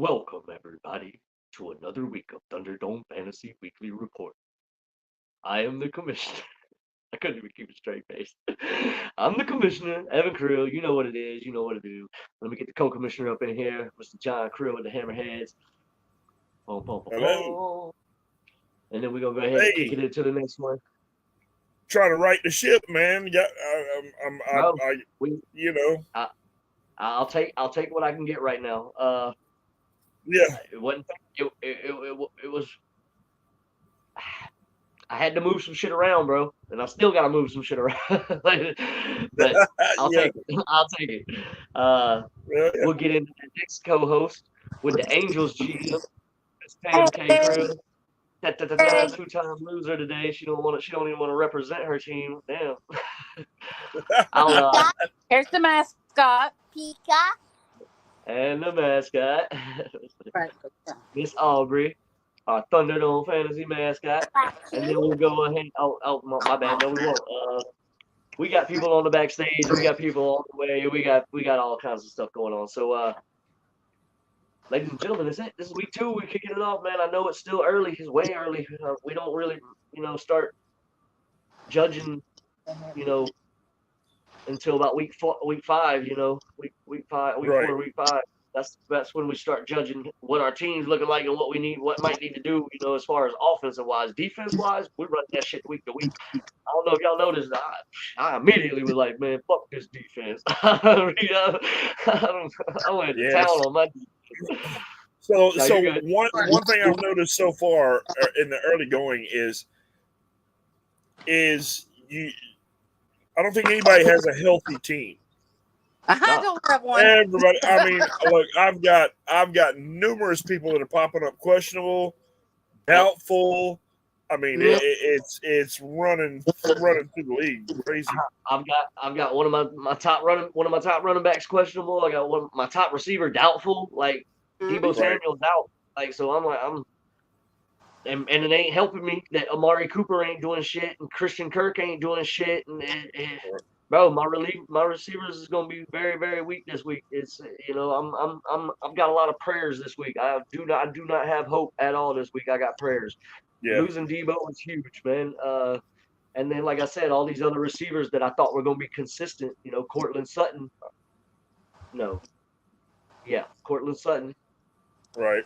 Welcome, everybody, to another week of Thunderdome Fantasy Weekly Report. I am the commissioner. I couldn't even keep a straight face. I'm the commissioner, Evan Krill. You know what it is. You know what to do. Let me get the co-commissioner up in here, Mr. John Krill with the Hammerheads. Boom, boom, boom, Hello. boom. And then we're going to go ahead and kick Hey, it into the next one. trying to right the ship, man. Yeah, Bro, I, we, you know, I, I'll take what I can get right now. yeah, It wasn't, it was I had to move some shit around, bro, and I still got to move some shit around. But I'll yeah, take it. I'll take it. Uh, yeah. we'll get into the next co-host with the Angels GM, Miss Pam K. Krill. Two-time loser today. She don't want to. She don't even want to represent her team. Damn. I'll Here's the mascot. Pika. and the mascot, Right. Miss Aubrey, our Thunderdome fantasy mascot, and then we'll go ahead. Oh, my bad. No, we won't. We got people on the backstage. We got people on the way. We got all kinds of stuff going on. So, ladies and gentlemen, this is it. This is week 2. We're kicking it off, man. I know it's still early. It's way early. We don't really, start judging, you know, until about week 5. Week 5, week Right. 4, week 5. That's when we start judging what our team's looking like and what might need to do. As far as offensive wise, defense wise, we run that shit week to week. I don't know if y'all noticed. I immediately was like, man, fuck this defense. I went to town Yes. on my defense. So, No, so you're good. one thing I've noticed so far in the early going is you. I don't think anybody has a healthy team. I No. don't have one. Everybody. I mean, look, I've got numerous people that are popping up questionable, doubtful. I mean, Yep. it's running through the league crazy. I've got one of my top running backs questionable. I got one my top receiver doubtful. Like Debo Right. Samuel's out. Like so, and it ain't helping me that Amari Cooper ain't doing shit and Christian Kirk ain't doing shit. And bro, my receivers is gonna be very very weak this week. It's I've got a lot of prayers this week. I do not have hope at all this week. I got prayers. Yeah. Losing Debo is huge, man. And then, like I said, all these other receivers that I thought were going to be consistent, Cortland Sutton. No. Yeah, Cortland Sutton. Right.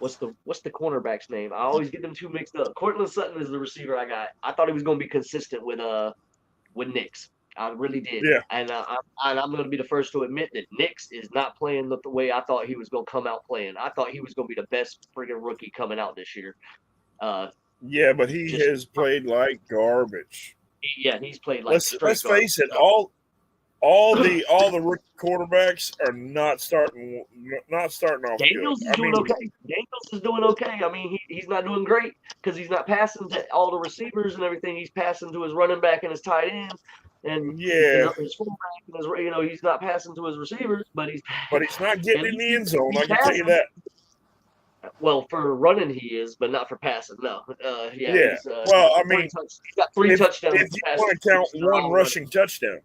What's the cornerback's name? I always get them two mixed up. Cortland Sutton is the receiver I got. I thought he was going to be consistent with Nix. I really did. Yeah. And I'm going to be the first to admit that Nix is not playing the way I thought he was going to come out playing. I thought he was going to be the best friggin' rookie coming out this year. Yeah, but he has played like garbage. Yeah, he's played like Let's face it, all the rookie quarterbacks are not starting off Daniels good. is doing okay. Daniels is doing okay. I mean, he's not doing great because he's not passing to all the receivers and everything. He's passing to his running back and his tight end and his fullback and he's not passing to his receivers, but he's not getting in the end zone. I can tell you that. Well, for running he is, but not for passing. No. Yeah. He's, well, I mean, he's got 3 touchdowns. If you want to count one rushing touchdown.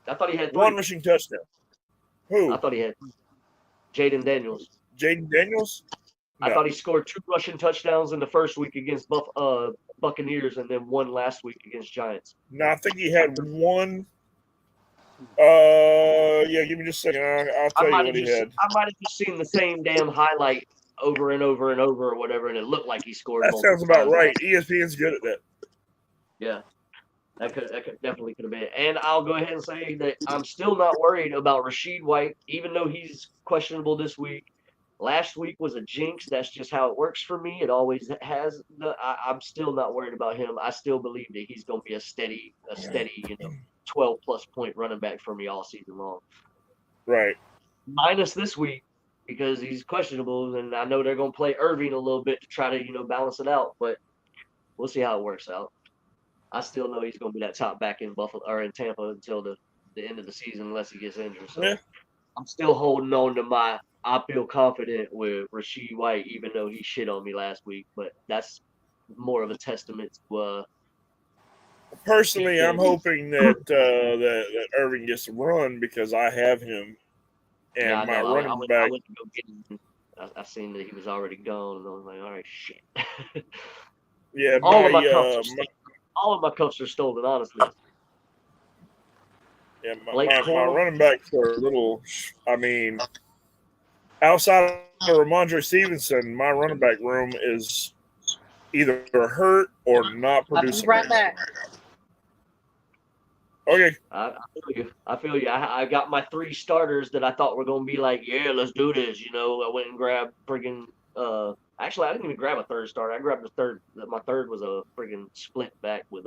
I thought he had 3. One rushing touchdown. Who? I thought he had Jaden Daniels. Jaden Daniels? No. I thought he scored 2 rushing touchdowns in the first week against Buccaneers and then 1 last week against Giants. No, I think he had 1. Yeah, give me just a second. I'll tell you what he had. I might have just seen the same damn highlight over and over and over or whatever, and it looked like he scored. That sounds about right. ESPN's good at that. Yeah. That definitely could have been. And I'll go ahead and say that I'm still not worried about Rachaad White, even though he's questionable this week. Last week was a jinx. That's just how it works for me. It always has. I'm still not worried about him. I still believe that he's going to be a steady, 12-plus point running back for me all season long. Right. Minus this week because he's questionable, and I know they're going to play Irving a little bit to try to, balance it out. But we'll see how it works out. I still know he's going to be that top back in Buffalo or in Tampa until the end of the season, unless he gets injured. So yeah. I'm still holding on to I feel confident with Rachaad White, even though he shit on me last week. But that's more of a testament to. Personally, I'm hoping that Irving gets a run because I have him And Yeah, I my know. I running went back, to go get him. I seen that he was already gone, and I was like, all right, shit. yeah, all of my cuffs are stolen. All of my cuffs are stolen, honestly. yeah, Blake my Coral. running backs are a little. I mean, outside of Ramondre Stevenson, my running back room is either hurt or not I'll be producing right right now. back. Okay. I feel you. I feel you. I got my 3 starters that I thought were gonna be like, yeah, let's do this. You know, I went and grabbed friggin' actually I didn't even grab a 3rd starter. I grabbed the 3rd. My 3rd was a friggin' split back with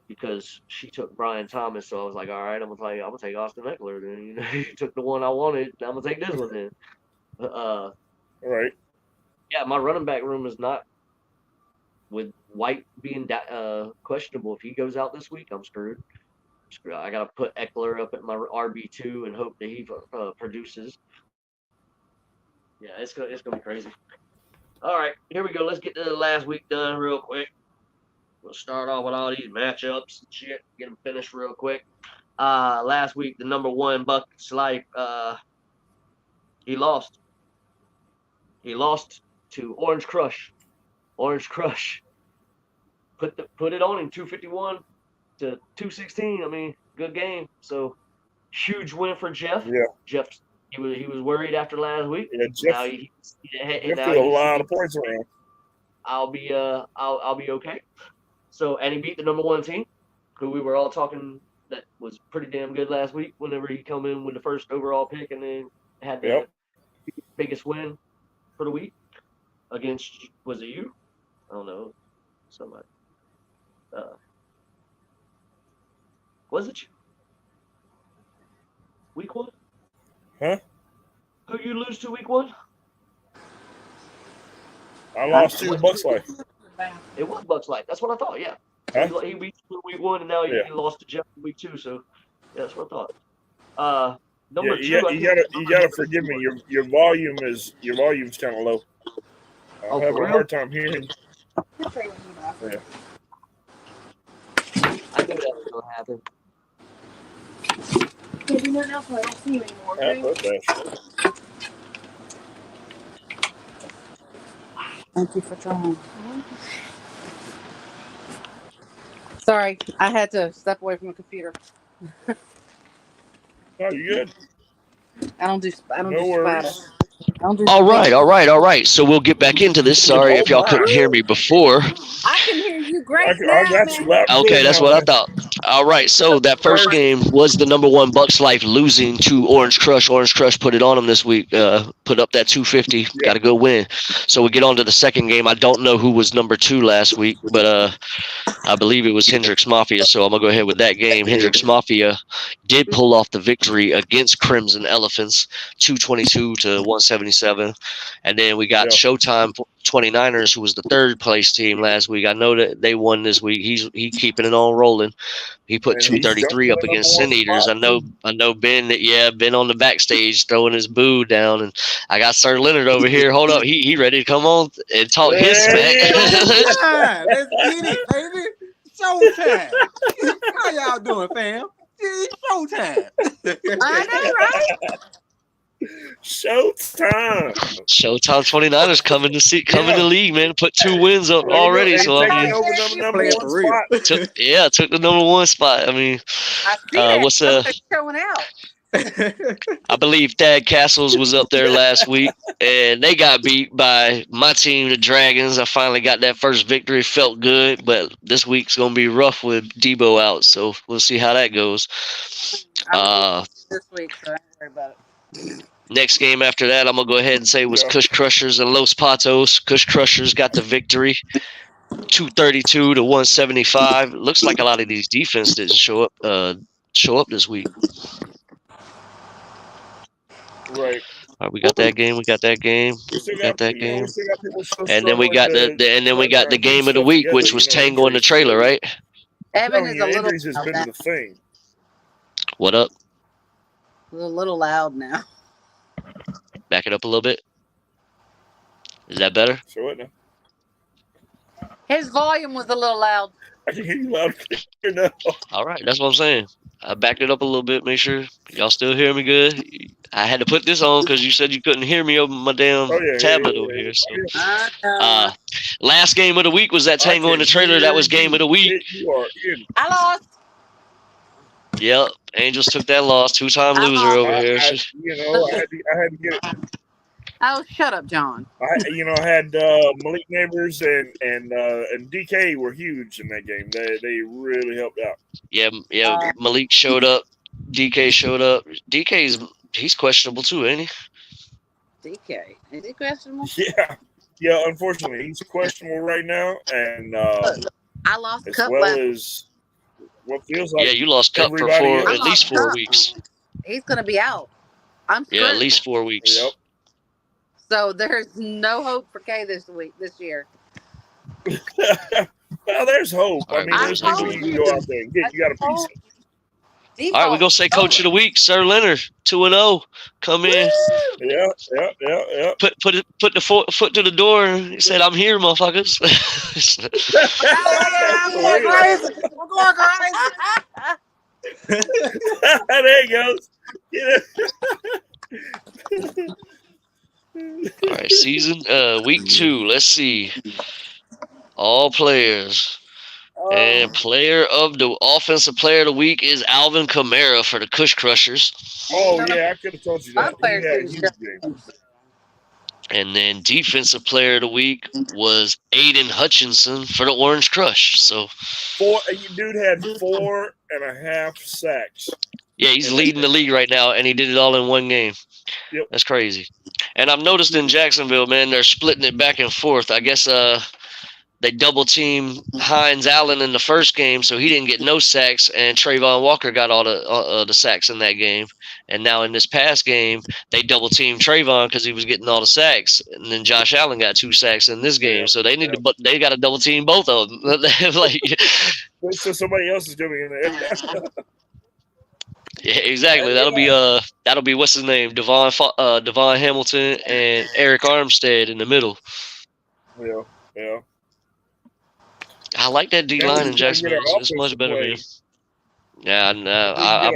because she took Brian Thomas, so I was like, all right, I'm gonna take Austin Eckler. Then you know, he took the one I wanted. I'm gonna take this one then. Right. Yeah, my running back room is not with White being questionable. If he goes out this week, I'm screwed. I gotta put Eckler up at my RB2 and hope that he produces. Yeah, it's gonna be crazy. All right, here we go. Let's get to the last week done real quick. We'll start off with all these matchups and shit. Get them finished real quick. Last week the number 1 Bucks Life he lost. He lost to Orange Crush. Orange Crush put it on in 251 to 216. I mean, good game. So huge win for Jeff. Yeah. Jeff, he was worried after last week. Yeah, Now Jeff threw a lot of points around. I'll be okay. So, and he beat the number 1 team, who we were all talking that was pretty damn good last week. Whenever he come in with the first overall pick and then had the biggest win for the week against, was it you? I don't know, somebody. Was it you? Week 1? Huh? Who you lose to week 1? I lost to Bucks Life. It was Bucks Life. That's what I thought. Yeah. So he beat you week 1, and now he lost to Jeff in week 2. So yeah, that's what I thought. Number 2. You gotta forgive me. Your volume's kind of low. I'm having a hard time hearing. Yeah. I knew that was gonna happen. Can't do nothing else, so I don't see you anymore. Okay? Thank you for trying. Sorry, I had to step away from the computer. No, you good. I don't do No worries. All right. So we'll get back into this. Sorry if y'all couldn't hear me before. I can hear you great now, I got you loud. Okay, that's what I thought. All right, so that first game was the number 1 Bucks Life losing to Orange Crush. Orange Crush put it on them this week. Put up that 250. Got a good win. So we get on to the second game. I don't know who was number 2 last week, but I believe it was Hendrix Mafia. So I'm gonna go ahead with that game. Hendrix Mafia did pull off the victory against Crimson Elephants, 222 to 177. And then we got Showtime 29ers, who was the 3rd place team last week. I know that they won this week. He's keeping it on rolling. He put 233 up against Sin Eaters. I know Ben on the backstage throwing his boo down, and I got Sir Leonard over here. Hold up, he ready to come on and talk his smack. Let's get it, baby. Showtime. How y'all doing, fam? It's showtime. I know, right? Showtime 29ers coming to league, man. Put 2 wins up already. So I mean, took the number 1 spot. I mean, what's showing out? I believe Thad Castles was up there last week, and they got beat by my team, the Dragons. I finally got that first victory. Felt good, but this week's going to be rough with Debo out, so we'll see how that goes. This week, so don't worry about it. Next game after that, I'm going to go ahead and say was Kush Crushers and Los Patos. Kush Crushers got the victory, 232 to 175. Looks like a lot of these defense didn't show up this week. Right. All right, we got that game. And then we got the game of the week, which was Tango in the trailer, right? Evan is a little injuries has been the thing. What up? A little loud now. Back it up a little bit. Is that better? So what now? His volume was a little loud. I can hear you loud and clear now. All right, that's what I'm saying. I backed it up a little bit. Make sure y'all still hear me good. I had to put this on because you said you couldn't hear me over my damn tablet over here. So, I know. last game of the week was that I Tango in the can trailer. That hear was game of the week. You are in. I lost. Yep, Angels took that loss. Two-time I loser lost. over here. I had to get it. Oh, shut up, John. I had Malik Neighbors and DK were huge in that game. They really helped out. Yeah. Malik showed up. DK showed up. He's questionable too, ain't he? DK. Is he questionable? Yeah. Unfortunately, he's questionable right now, and I lost as Cup well last. as what feels like You lost Cup for everybody else. at least 4 weeks. He's gonna be out. I'm screwed. Yeah, at least 4 weeks. Yep. So there's no hope for K this year. Well, there's hope. All right, I mean, there's people you can go out there and get. You got a piece. All right, we're going to say Coach of the Week, Sir Leonard, 2-0. Come in. Yeah. Put the foot to the door. He said, I'm here, motherfuckers. I'm going crazy. There he goes. Yeah. All right, week 2. Let's see. All players. And offensive player of the week is Alvin Kamara for the Kush Crushers. Oh, yeah, I could have told you that. He had a huge game. And then defensive player of the week was Aiden Hutchinson for the Orange Crush. So dude had 4.5 sacks. Yeah, he's leading the league right now, and he did it all in one game. Yep. That's crazy. And I've noticed in Jacksonville, man, they're splitting it back and forth. I guess they double-teamed Hines Allen in the first game, so he didn't get no sacks, and Trayvon Walker got all the sacks in that game. And now in this past game, they double-teamed Trayvon because he was getting all the sacks, and then Josh Allen got 2 sacks in this game. So they they got to double-team both of them. So somebody else is doing it there. Yeah, exactly. That'll be what's his name, Devon Hamilton and Eric Armstead in the middle. Yeah. I like that D line in Jacksonville. It's much better, man. Yeah, no, I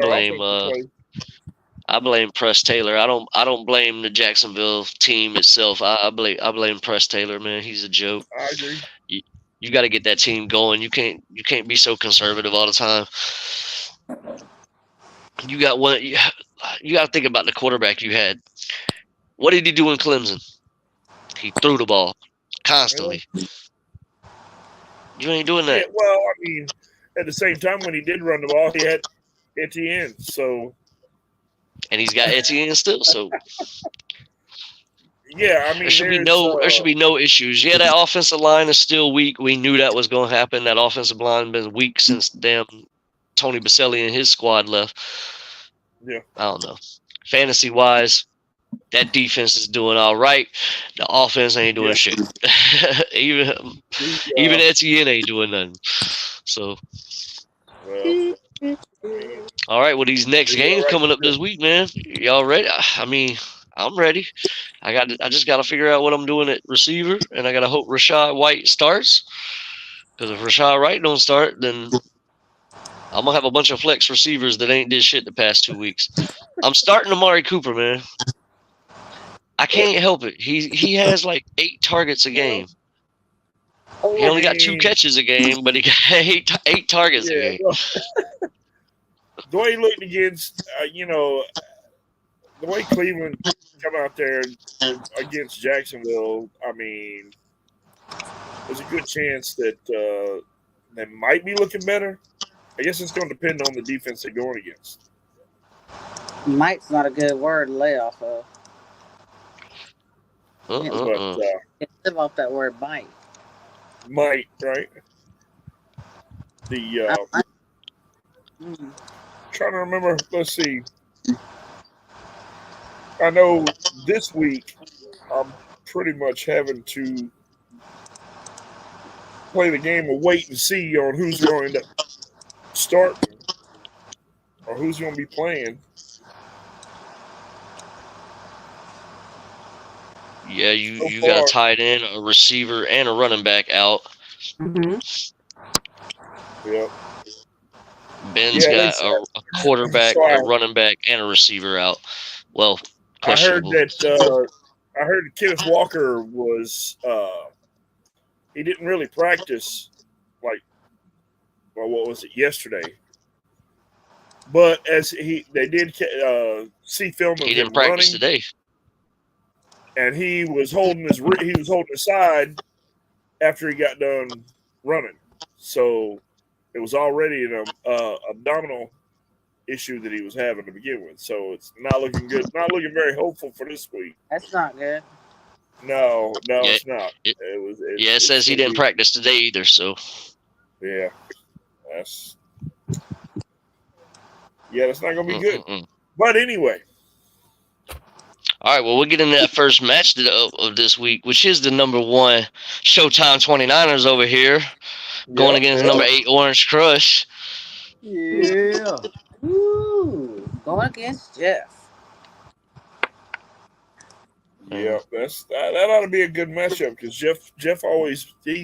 blame Press Taylor. I don't blame the Jacksonville team itself. I blame Press Taylor, man. He's a joke. I agree. You got to get that team going. You can't be so conservative all the time. You got to think about the quarterback you had. What did he do in Clemson? He threw the ball constantly. You ain't doing that. Yeah, well, I mean, at the same time, when he did run the ball, he had Etienne. So, and he's got Etienne still. So, yeah, I mean, there should be no issues. Yeah, that offensive line is still weak. We knew that was going to happen. That offensive line has been weak since damn Tony Baselli and his squad left. Yeah, I don't know. Fantasy wise, that defense is doing all right. The offense ain't doing shit. even Etienne ain't doing nothing. So, all right. Well, these next games coming up this week, man. Y'all ready? I mean, I'm ready. I just got to figure out what I'm doing at receiver, and I got to hope Rashad White starts. Because if Rashad White don't start, then I'm gonna have a bunch of flex receivers that ain't did shit the past 2 weeks. I'm starting Amari Cooper, man. I can't help it. He has like 8 targets a game. He only got 2 catches a game, but he got 8 targets a game. The way he looked against, the way Cleveland come out there against Jacksonville, I mean, there's a good chance that they might be looking better. I guess it's going to depend on the defense they're going against. Might's not a good word to lay off of. Live off that word might. Might, right? Trying to remember. Let's see. I know this week I'm pretty much having to play the game of wait and see on who's going to start or who's going to be playing. Yeah, you got a tight end, a receiver, and a running back out. Mm-hmm. Yep. Ben's got a quarterback, a running back, and a receiver out. Well, questionable. I heard Kenneth Walker was he didn't really practice what was it, yesterday? But as they did see film of He him didn't practice running today. and he was holding his side after he got done running. So it was already an abdominal issue that he was having to begin with. So it's not looking good. Not looking very hopeful for this week. That's not good. No, it's not. It says he didn't practice today either. So yeah, that's not going to be good. But anyway. All right, well, we'll get into that first match of this week, which is the number 1 Showtime 29ers over here, going against number 8 Orange Crush. Yeah. Woo. Going against Jeff. Yeah, that ought to be a good matchup because Jeff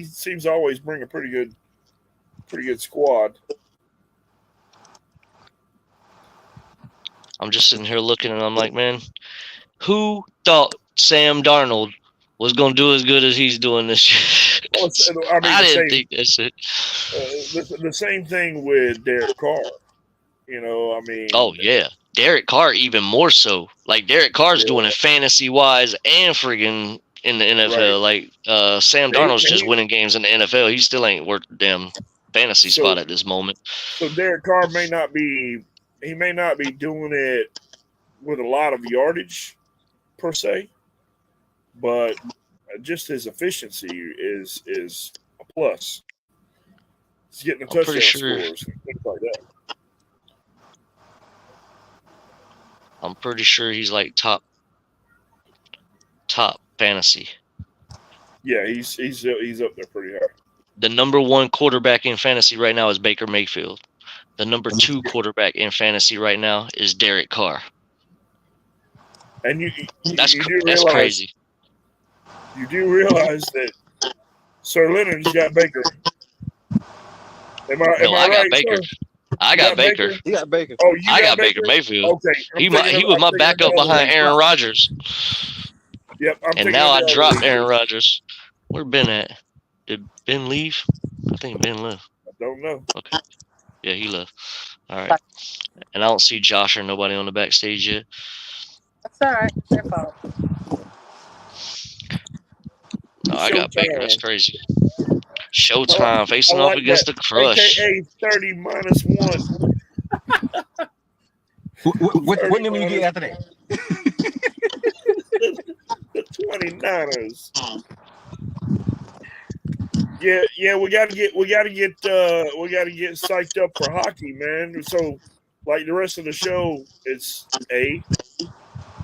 seems to always bring a pretty good squad. I'm just sitting here looking, and I'm like, man, who thought Sam Darnold was going to do as good as he's doing this year? I didn't think that's it. The same thing with Derek Carr. Oh, yeah. Derek Carr even more so. Like, Derek Carr's doing it fantasy-wise and friggin' in the NFL. Right. Like, Sam Darnold's just winning games in the NFL. He still ain't worth the damn fantasy spot at this moment. So Derek Carr may not be doing it with a lot of yardage per se, but just his efficiency is a plus. He's getting the touchdown scores and things like that. I'm pretty sure he's like top fantasy. Yeah, he's up there pretty high. The number 1 quarterback in fantasy right now is Baker Mayfield. The number 2 quarterback in fantasy right now is Derek Carr. And that's crazy. You do realize that Sir Lennon's got Baker. Am I right, got Baker. Sir? I got Baker. You got Baker. Oh, I got Baker Mayfield. Okay. He was my backup behind Aaron Rodgers. Yep. And now I dropped Aaron Rodgers. Where Ben at? Did Ben leave? I think Ben left. I don't know. Okay. Yeah, he left. All right. And I don't see Josh or nobody on the backstage yet. That's all right. It's their fault. No, I got Baker. That's crazy. Showtime facing off against the Crush. AKA 30 minus 1. What number you get after that? The 29ers. Yeah, we gotta get psyched up for hockey, man. So, like the rest of the show, it's A.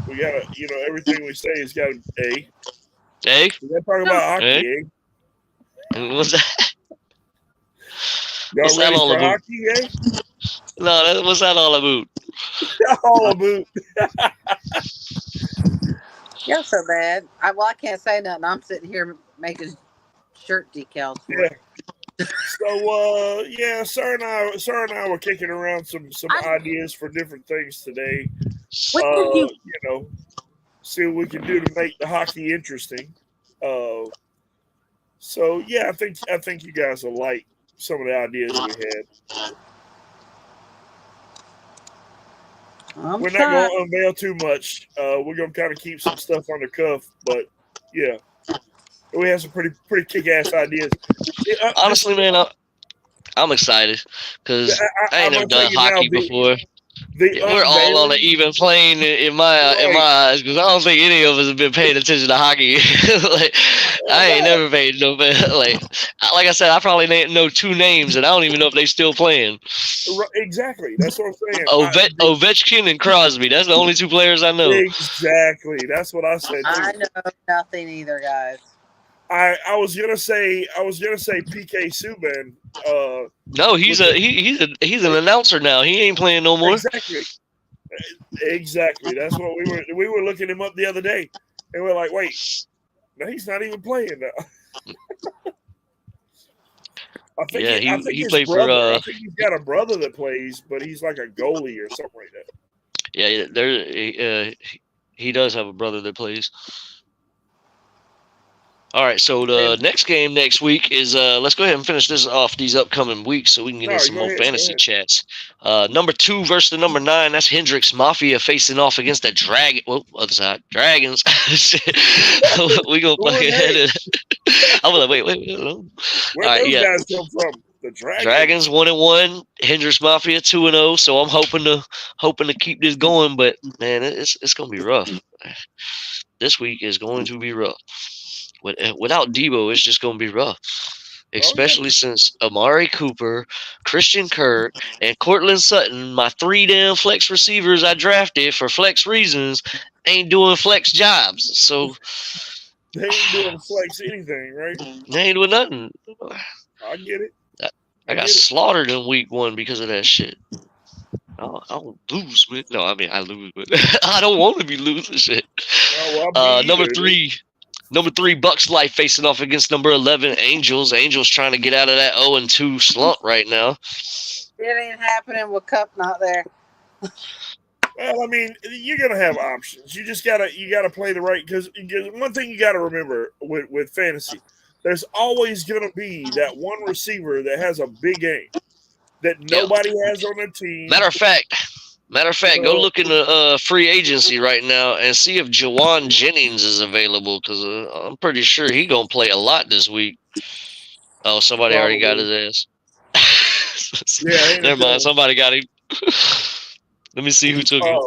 We gotta, everything we say has got A. A. We gotta talk about hockey, What's that? Y'all ready for hockey, eh? No, what's that all about? All about. You're so bad. I can't say nothing. I'm sitting here making shirt decals. Yeah. So Sarah and I were kicking around some ideas for different things today. See what we can do to make the hockey interesting. So yeah, I think you guys will like some of the ideas we had. We're not going to unveil too much. We're going to kind of keep some stuff on the cuff, but yeah, we have some pretty kick-ass ideas. Honestly, man, I'm excited because I ain't never done hockey before. We're all on an even plane in my eyes because I don't think any of us have been paying attention to hockey. I ain't never paid no like I said, I probably know 2 names and I don't even know if they still playing. Exactly, that's what I'm saying. Ovechkin and Crosby. That's the only 2 players I know. Exactly, that's what I said. I know nothing either, guys. I was gonna say PK Subban. No, he's an announcer now. He ain't playing no more. Exactly. That's what we were looking him up the other day, and we're like, wait, no, he's not even playing now. I think Yeah, I think he his played for brother. I think he's got a brother that plays, but he's like a goalie or something like that. yeah, he does have a brother that plays. All right, so the next game next week is let's go ahead and finish this off these upcoming weeks so we can get in some go more ahead, fantasy chats. Number 2 versus the number 9. That's Hendrix Mafia facing off against the Dragon. Well, other side Dragons. We gonna Who are play ahead. they? I'm like, wait. All Where'd right, those yeah. guys come from? The Dragons 1-1, Hendrix Mafia 2-0. So I'm hoping to keep this going, but man, it's gonna be rough. This week is going to be rough. Without Debo, it's just going to be rough, especially since Amari Cooper, Christian Kirk, and Cortland Sutton, my 3 damn flex receivers I drafted for flex reasons, ain't doing flex jobs. So They ain't doing flex anything, right? they ain't doing nothing. I get it. I got slaughtered in week 1 because of that shit. I'll lose, man. No, I mean I lose, but I don't want to be losing shit. Number 3, Bucks Life facing off against number 11, Angels. Angels trying to get out of that 0-2 slump right now. It ain't happening with Cup not there. Well, I mean, you're gonna have options. You gotta play the right because one thing you gotta remember with fantasy, there's always gonna be that one receiver that has a big game that nobody has on their team. Matter of fact, go look in the free agency right now and see if Jawan Jennings is available because I'm pretty sure he gonna play a lot this week. Oh, somebody already got his ass. Yeah, never mind. Somebody got him. Let me see who took him.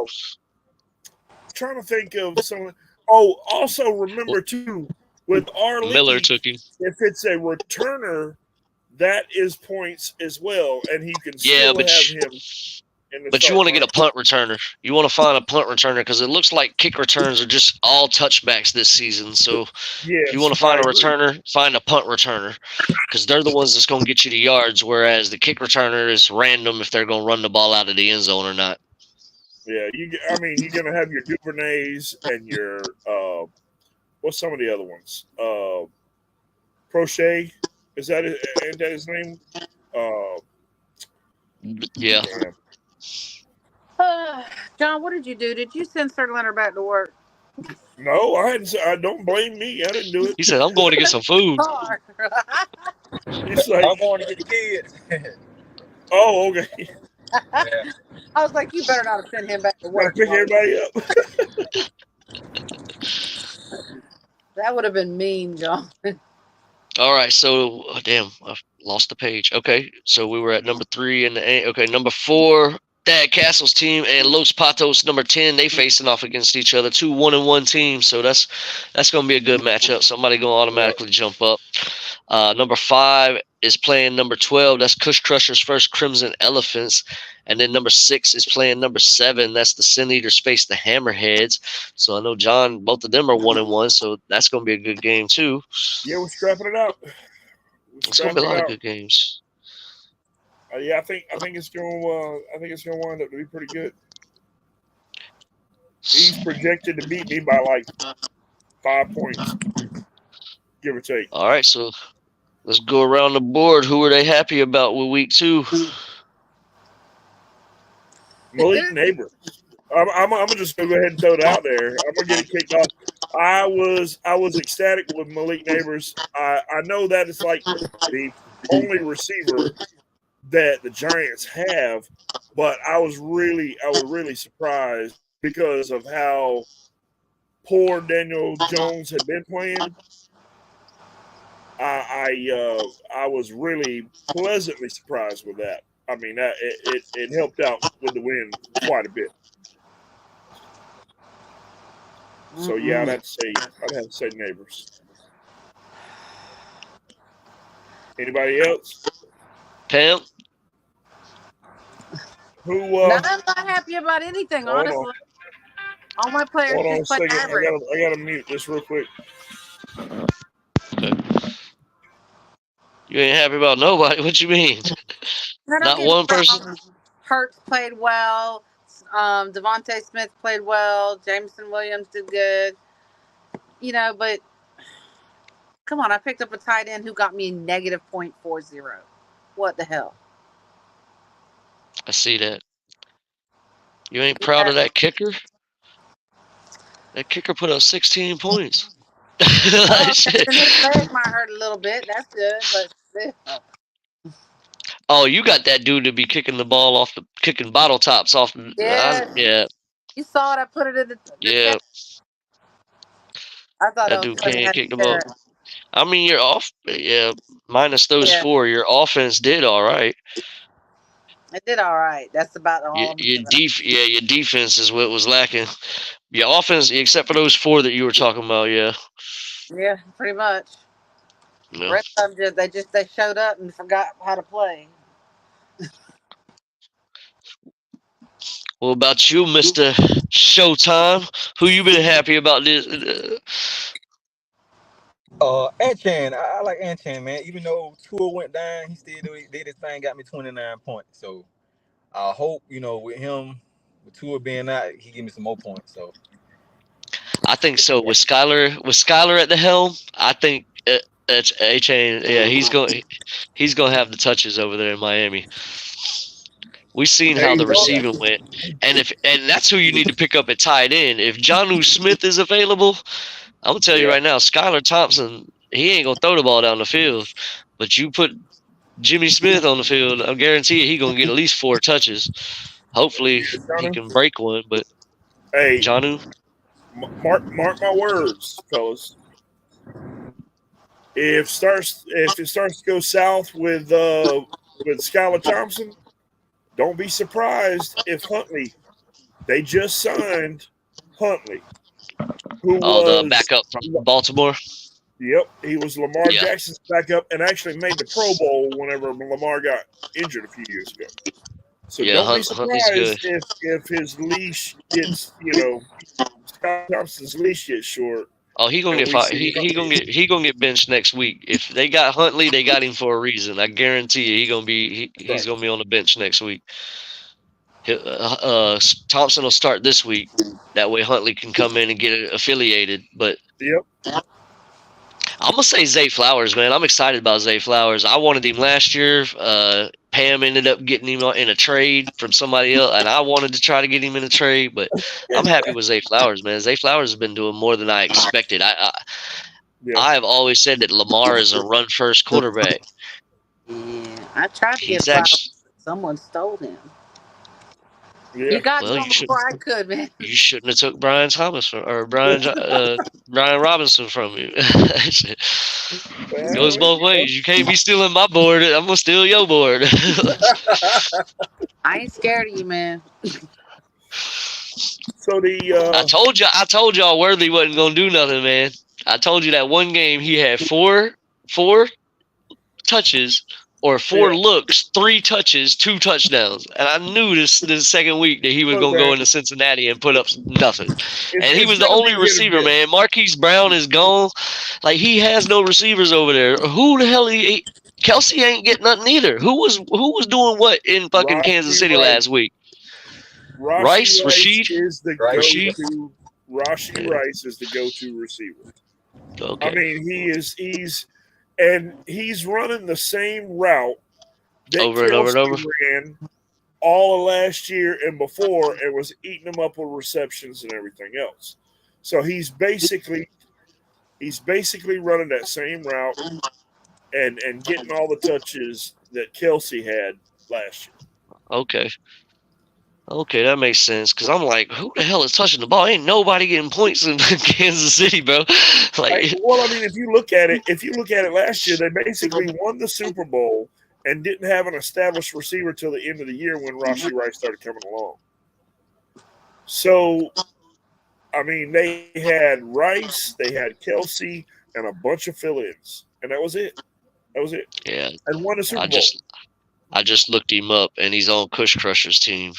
Trying to think of someone. Oh, also remember too with our Miller league, took him. if it's a returner, that is points as well, and he can still have him. But you want to get a punt returner. You want to find a punt returner because it looks like kick returns are just all touchbacks this season. So if you want to find a returner, find a punt returner because they're the ones that's going to get you the yards, whereas the kick returner is random if they're going to run the ball out of the end zone or not. Yeah, you're going to have your Duvernays and your what's some of the other ones? Crochet, is that his name? Yeah. John, what did you do? Did you send Sir Leonard back to work? No, I hadn't. I don't blame me. I didn't do it. He said, "I'm going to get some food." He's like, I'm going to get the kids. Oh, okay. Yeah. I was like, you better not have sent him back to work. Pick everybody up. That would have been mean, John. All right, so damn, I lost the page. Okay, so we were at number 3 and number 4. Dad Castle's team and Los Patos number 10, they facing off against each other. 2 1-1 teams, so that's gonna be a good matchup. Somebody gonna automatically jump up. Number 5 is playing number 12. That's Kush Crusher's first Crimson Elephants, and then number 6 is playing number 7. That's the Sin Eaters face the Hammerheads. So I know John, both of them are 1-1, so that's gonna be a good game too. Yeah, we're scrapping it out. It's gonna be a lot of good games. Yeah, I think it's going to wind up to be pretty good. He's projected to beat me by like 5 points, give or take. All right, so let's go around the board. Who are they happy about with week 2? Malik Neighbors. I'm just gonna go ahead and throw it out there. I'm gonna get it kicked off. I was ecstatic with Malik Neighbors. I know that it's like the only receiver that the Giants have, but I was really surprised because of how poor Daniel Jones had been playing. I was really pleasantly surprised with that. I mean, that it helped out with the win quite a bit. So yeah, I'd have to say Neighbors. Anybody else? Pam? I'm not happy about anything, honestly. All my players hold on a just play second. average. I gotta mute this real quick. Okay. You ain't happy about nobody. What you mean? Not one person? Hurts played well. Devontae Smith played well. Jameson Williams did good. But come on, I picked up a tight end who got me -0.40. What the hell? I see that. You ain't proud of that kicker? That kicker put up 16 points. Oh, Shit. then his leg might hurt a little bit. That's good, but still. Oh, you got that dude to be kicking the ball off kicking bottle tops off. Yeah, Yeah, you saw it. I put it in the yeah. chat. I thought That that was dude funny. can't How kick the you ball. said I mean, you're off. Yeah, minus those yeah, 4, your offense did all right. it did all right. That's about all I'm giving. Your defense is what was lacking. Your offense, except for those 4 that you were talking about, yeah. Yeah, pretty much. Yeah. Rest of them they showed up and forgot how to play. What about you, Mister Showtime? Who you been happy about this? Anchan, I like Anchan, man. Even though Tour went down, he still did his thing, got me 29 points. So I hope, with him, with Tour being out, he give me some more points. So I think so. With Skylar at the helm, I think it's A-Chain. Yeah, he's going to have the touches over there in Miami. We've seen how Hey, the receiving went, and that's who you need to pick up at tight end. If Jonnu Smith is available, I'm gonna tell you yeah. right now, Skylar Thompson, he ain't gonna throw the ball down the field. But you put Jimmy Smith on the field, I guarantee you he gonna get at least 4 touches. Hopefully he can break one, but Hey, Jonnu, mark my words, fellas. If it starts to go south with Skylar Thompson, don't be surprised if Huntley. They just signed Huntley, who the was backup from Baltimore. yep, he was Lamar Yeah, Jackson's backup and actually made the Pro Bowl whenever Lamar got injured a few years ago. So yeah, don't be Huntley's good. surprised if his leash gets Scott Thompson's leash gets short Oh, he gonna and get we fired. see He gonna get benched next week. If they got Huntley, they got him for a reason. I guarantee you, he's right. gonna be on the bench next week. Thompson will start this week. That way Huntley can come in and get affiliated. But Yep. I'm gonna say Zay Flowers, man. I'm excited about Zay Flowers. I wanted him last year. Pam ended up getting him in a trade from somebody else, and I wanted to try to get him in a trade. But I'm happy with Zay Flowers, man. Zay Flowers has been doing more than I expected. Yeah. I have always said that Lamar is a run first quarterback. Yeah, I tried to get He's Flowers. actually Someone stole him. Yeah. You got well. to him before I could, man. You shouldn't have took Brian Thomas or Brian Robinson from you. It goes Well, both ways. You can't be stealing my board. I'm gonna steal your board. I ain't scared of you, man. so I told y'all Worthy wasn't gonna do nothing, man. I told you that one game he had four touches or 4 yeah. looks, 3 touches, 2 touchdowns. And I knew this second week that he was Look, going to go man, into Cincinnati and put up nothing. And he it's was the gonna be only hit or receiver, miss. man. Marquise Brown is gone. Like, he has no receivers over there. Who the hell Kelsey ain't getting nothing either. Who was doing what in fucking Kansas Rashi City Rice. last week? Rashi Rice Rashid? is the Right. go-to. Rashi Yeah. Rice is the go-to receiver. I Okay. mean, he's running the same route that Over and over and Kelsey over. ran all of last year and before, and was eating them up with receptions and everything else. So he's basically running that same route and getting all the touches that Kelsey had last year. Okay. Okay, that makes sense. Because I'm like, who the hell is touching the ball? Ain't nobody getting points in Kansas City, bro. Like, Well, I mean, if you look at it last year, they basically won the Super Bowl and didn't have an established receiver till the end of the year when Rashi Rice started coming along. So, I mean, they had Rice, they had Kelsey, and a bunch of fill-ins, and that was it. That was it. yeah, And won the Super I Bowl. just looked him up, and he's on Kush Crusher's team.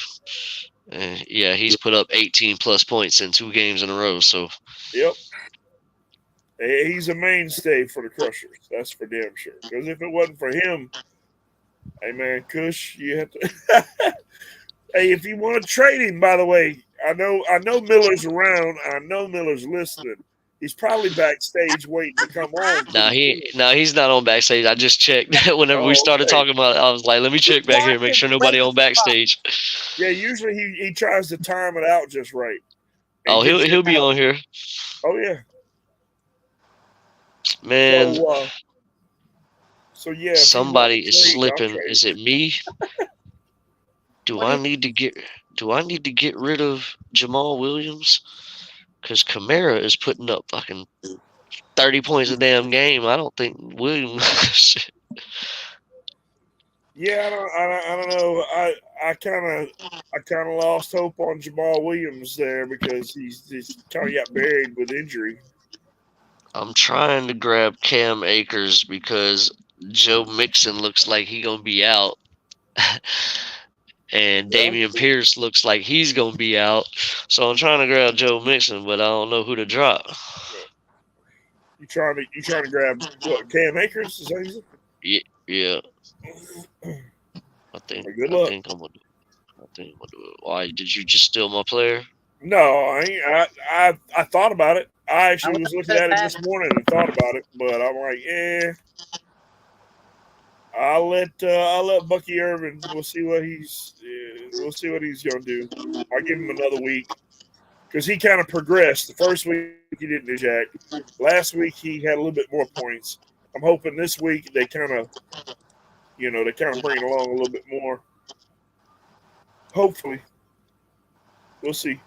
Yeah, he's put up 18 plus points in 2 games in a row. So, Yep. He's a mainstay for the Crushers. That's for damn sure. Because if it wasn't for him, hey man, Kush, you have to. Hey, if you want to trade him, by the way, I know Miller's around. I know Miller's listening. He's probably backstage waiting to come on. He's not on backstage. I just checked whenever we started talking about it. I was like, let me check back here, make sure nobody on backstage. Yeah, usually he tries to time it out just right. Oh, he'll be on here. Oh yeah, man. So yeah, somebody is slipping. Is it me? Do I need to get rid of Jamal Williams? Because Kamara is putting up fucking 30 points a damn game. I don't think Williams. Yeah, I don't know. I kind of lost hope on Jamal Williams there because he's kind of got buried with injury. I'm trying to grab Cam Akers because Joe Mixon looks like he gonna be out. And Dameon Pierce looks like he's gonna be out. So I'm trying to grab Joe Mixon, but I don't know who to drop. You trying to grab what, Cam Akers? Is that easy? Yeah. I think I'm gonna do it. Why did you just steal my player? No, I thought about it. I actually was looking at it this morning and thought about it, but I'm like, I'll let Bucky Irvin. We'll see what he's gonna do. I'll give him another week because he kind of progressed. The first week he didn't do jack. Last week he had a little bit more points. I'm hoping this week they kind of bring it along a little bit more. Hopefully, we'll see.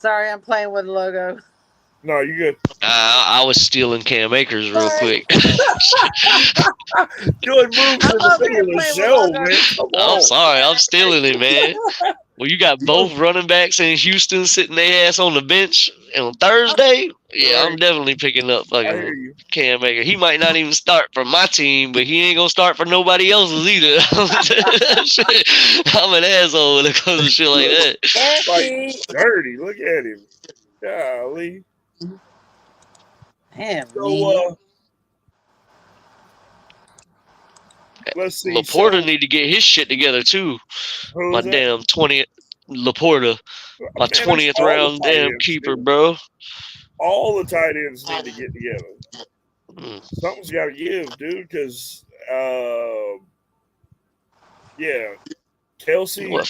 Sorry, I'm playing with the logo. No, you good. I was stealing Cam Akers real quick. Doing moves in the middle of the show, man. I'm sorry, I'm stealing it, man. Well, you got both running backs in Houston sitting their ass on the bench on Thursday. Yeah, I'm definitely picking up fucking Cam Akers. He might not even start for my team, but he ain't gonna start for nobody else's either. I'm an asshole when it comes to shit like that. Like, dirty. Look at him. Golly. Damn. So, let's see. Laporta need to get his shit together too. My damn 20th Laporta, my 20th round damn keeper, bro. All the tight ends need to get together. Something's got to give, dude. Because, Kelsey. What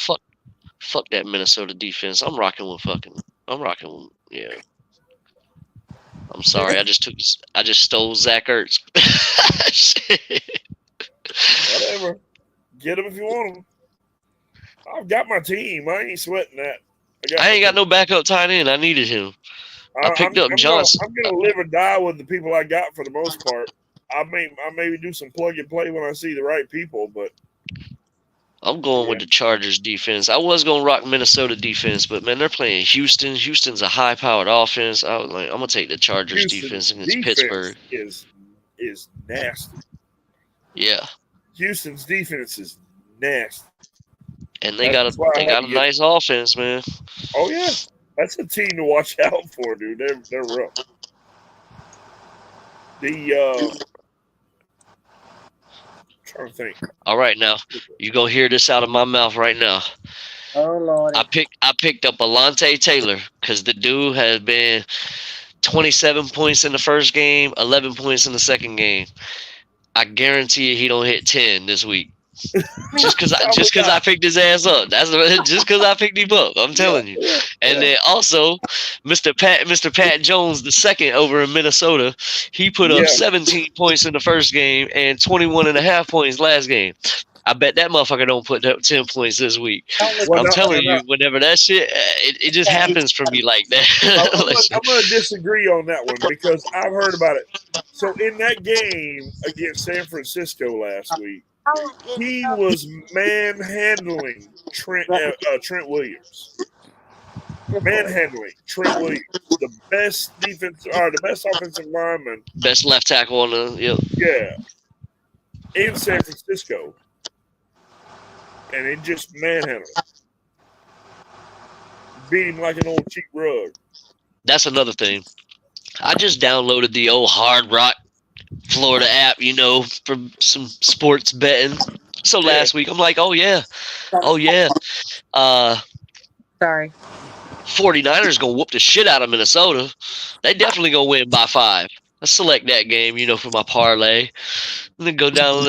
fuck that Minnesota defense. I'm rocking with. Yeah. I'm sorry. I just stole Zach Ertz. Whatever. Get him if you want him. I've got my team. I ain't sweating that. I ain't got no backup tight end. I needed him. I picked up Johnson. I'm gonna live or die with the people I got for the most part. I maybe do some plug and play when I see the right people, but I'm going with the Chargers defense. I was gonna rock Minnesota defense, but man, they're playing Houston. Houston's a high-powered offense. I was like, I'm gonna take the Chargers defense against Pittsburgh. Is nasty. Yeah. Houston's defense is nasty. And they got a nice offense, man. Oh yeah, that's a team to watch out for, dude. They're rough. Trying to think. All right, now you gonna hear this out of my mouth right now. Oh Lord. I picked up Alontae Taylor because the dude has been 27 points in the first game, 11 points in the second game. I guarantee you he don't hit 10 this week. Just because I picked his ass up. That's just because I picked him up. I'm telling you. And then also, Mr. Pat Jones the second over in Minnesota, he put up 17 points in the first game and 21.5 points last game. I bet that motherfucker don't put up 10 points this week. I'm telling you, whenever that shit, it just happens for me like that. I'm going to disagree on that one because I've heard about it. So in that game against San Francisco last week, he was manhandling Trent Williams. Manhandling Trent Williams, the best offensive lineman, best left tackle on the in San Francisco, and it just manhandled him. Beat him like an old cheap rug. That's another thing. I just downloaded the old Hard Rock Florida app, for some sports betting. So last week, I'm like, oh yeah. Sorry. 49ers gonna whoop the shit out of Minnesota. They definitely gonna win by 5. Let's select that game, for my parlay. And then go down.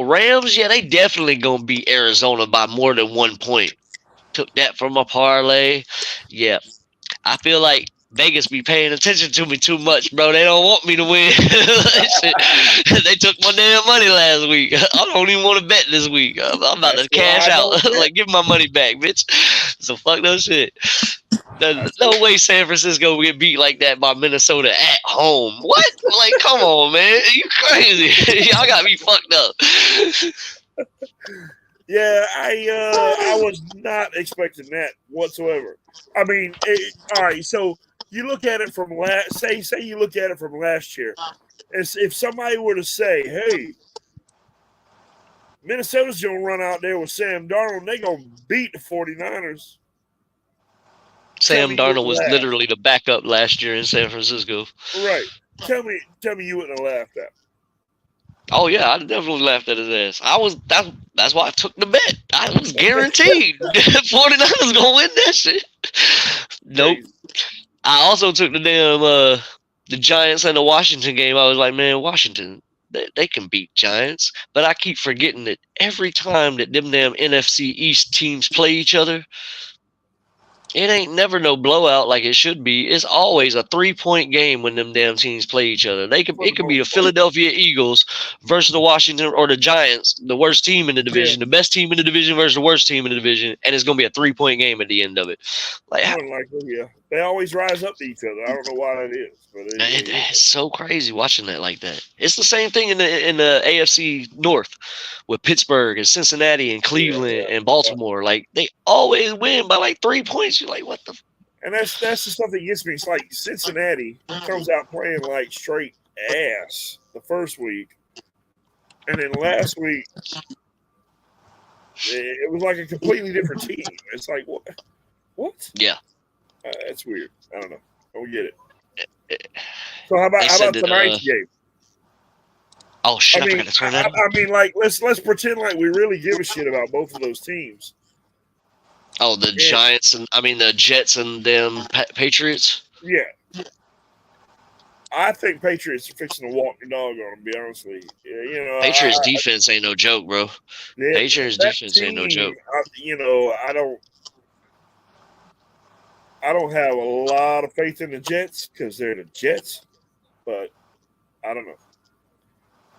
Rams, yeah, they definitely gonna beat Arizona by more than 1 point. Took that from my parlay. Yeah, I feel like Vegas be paying attention to me too much, bro. They don't want me to win. They took my damn money last week. I don't even want to bet this week. I'm about to cash out. Like, give my money back, bitch. So fuck no shit. No way San Francisco will get beat like that by Minnesota at home. What? Like, come on, man. You crazy. Y'all got me fucked up. Yeah, I was not expecting that whatsoever. I mean, all right. So you look at it from say you look at it from last year. As if somebody were to say, "Hey, Minnesota's gonna run out there with Sam Darnold, and they gonna beat the 49ers." Sam Darnold was literally the backup last year in San Francisco. Right. Tell me you wouldn't have laughed at. Oh yeah, I definitely laughed at his ass. That's why I took the bet. I was guaranteed 49ers gonna win that shit. Nope. I also took the damn the Giants and the Washington game. I was like, man, Washington, they can beat Giants. But I keep forgetting that every time that them damn NFC East teams play each other, it ain't never no blowout like it should be. It's always a 3-point game when them damn teams play each other. It could be the Philadelphia Eagles versus the Washington or the Giants, the worst team in the division, the best team in the division versus the worst team in the division, and it's gonna be a 3-point game at the end of it. Yeah, they always rise up to each other. I don't know why that is, but it's so crazy watching that like that. It's the same thing in the AFC North with Pittsburgh and Cincinnati and Cleveland and Baltimore. Like, they always win by like 3 points. You're like, what the? And that's the stuff that gets me. It's like Cincinnati comes out playing like straight ass the first week, and then last week it was like a completely different team. It's like, what? Yeah, it's weird. I don't know. I don't get it. So how about tonight's game? Oh shit! I forgot to turn that. I mean, like, let's pretend like we really give a shit about both of those teams. Oh, the Giants the Jets and them Patriots. Yeah, I think Patriots are fixing to walk the dog on them. To be honest with you, Patriots defense ain't no joke, bro. Patriots defense ain't no joke. I don't have a lot of faith in the Jets because they're the Jets, but I don't know.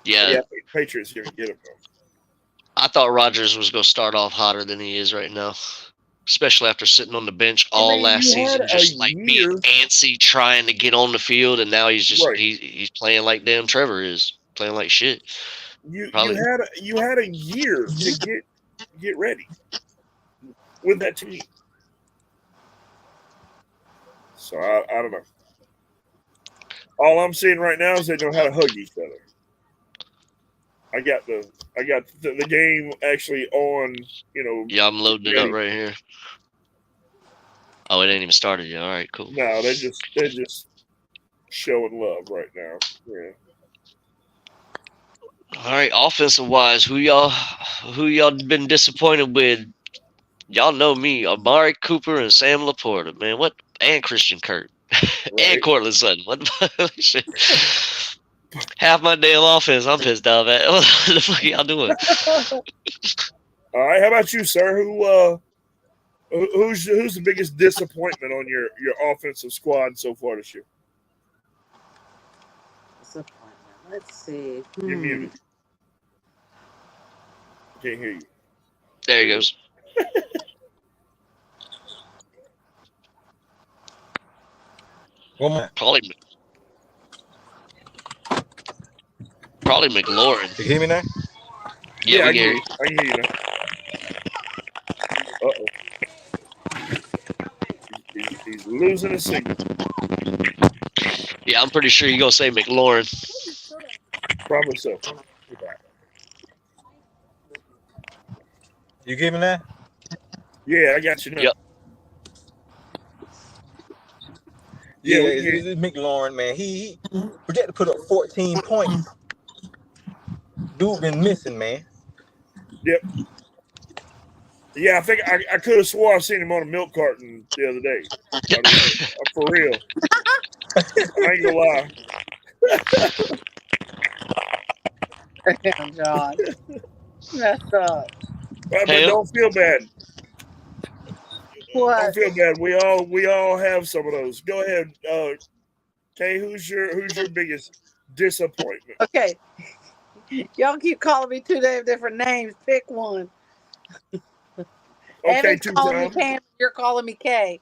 Yeah, I think Patriots are gonna get them though. I thought Rodgers was gonna start off hotter than he is right now. Especially after sitting on the bench all last season, just like being antsy, trying to get on the field, and now he's just he's playing like damn Trevor is playing like shit. You had a year to get ready with that team, so I don't know. All I'm seeing right now is they know how to hug each other. I got the game actually on, Yeah, I'm loading it up right here. Oh, it ain't even started yet. All right, cool. No, they're just showing love right now. Yeah. All right, offensive wise, who y'all been disappointed with? Y'all know me, Amari Cooper and Sam Laporta, man. What? And Christian Kirk and Cortland Sutton. What shit? Half my damn offense, I'm pissed off at. What the fuck are y'all doing? All right, how about you, sir? Who's the biggest disappointment on your offensive squad so far this year? Disappointment. Let's see. You're muted. Can't hear you. There he goes. Probably McLaurin. You hear me now? Yeah, we can hear you. I can hear you now. Uh-oh. He's losing his signal. Yeah, I'm pretty sure you're going to say McLaurin. Probably so. You give me that? Yeah, I got you now. Yep. Yeah, it's McLaurin, man. He projected to put up 14 points. Dude been missing, man. Yep. Yeah, I think I could have swore I seen him on a milk carton the other day. I mean, for real. I ain't gonna lie. Damn, John. Messed up. But don't feel bad. Don't What? feel bad. We all have some of those. Go ahead, Kay. Who's your biggest disappointment? Okay. Y'all keep calling me two damn different names. Pick one. Okay, Evan's calling me two-time. Pam. You're calling me Kay.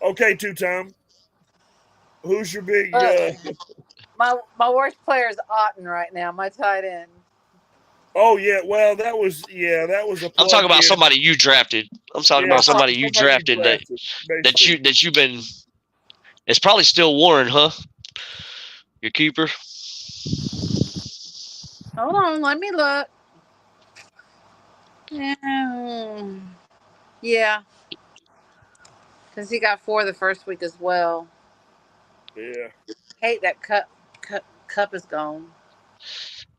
Okay, two-time. Who's your big? My worst player is Otten right now. My tight end. Oh yeah, well that was a I'm talking about plug-in. somebody you drafted. I'm talking Yeah, about somebody you drafted basically. that you've been. It's probably still Warren, huh? Your keeper. Hold on, let me look. Yeah, because he got 4 the first week as well. Yeah. Hate that cup is gone.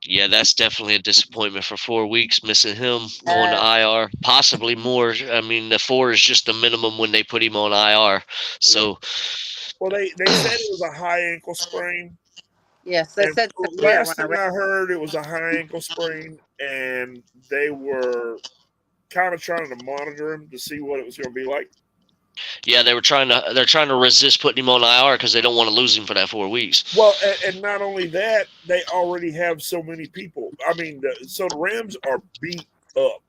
Yeah, that's definitely a disappointment for 4 weeks, missing him, going to IR, possibly more. I mean, the 4 is just the minimum when they put him on IR. So, Well, they said it was a high ankle sprain. Yes, they And said so there last when thing I heard, it was a high ankle sprain, and they were kind of trying to monitor him to see what it was going to be like. yeah, they're trying to resist putting him on IR because they don't want to lose him for that 4 weeks. Well, and not only that, they already have so many people. I mean, so the Rams are beat up.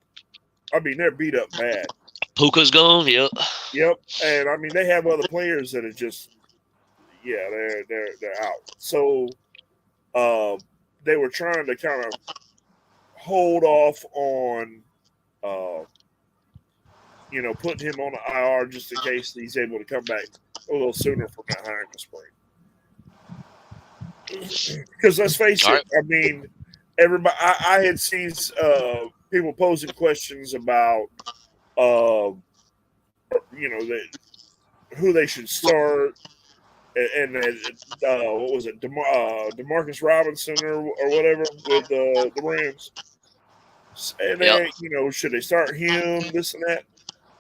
I mean, they're beat up bad. Puka's gone. Yep. Yep, and I mean they have other players that are just, yeah, they're out. So, they were trying to kind of hold off on, putting him on the IR just in case he's able to come back a little sooner from that high ankle sprain. Because let's face it, I mean, everybody. I had seen people posing questions about, who they should start, and what was it, Demarcus Robinson or whatever with the Rams, and then should they start him, this and that.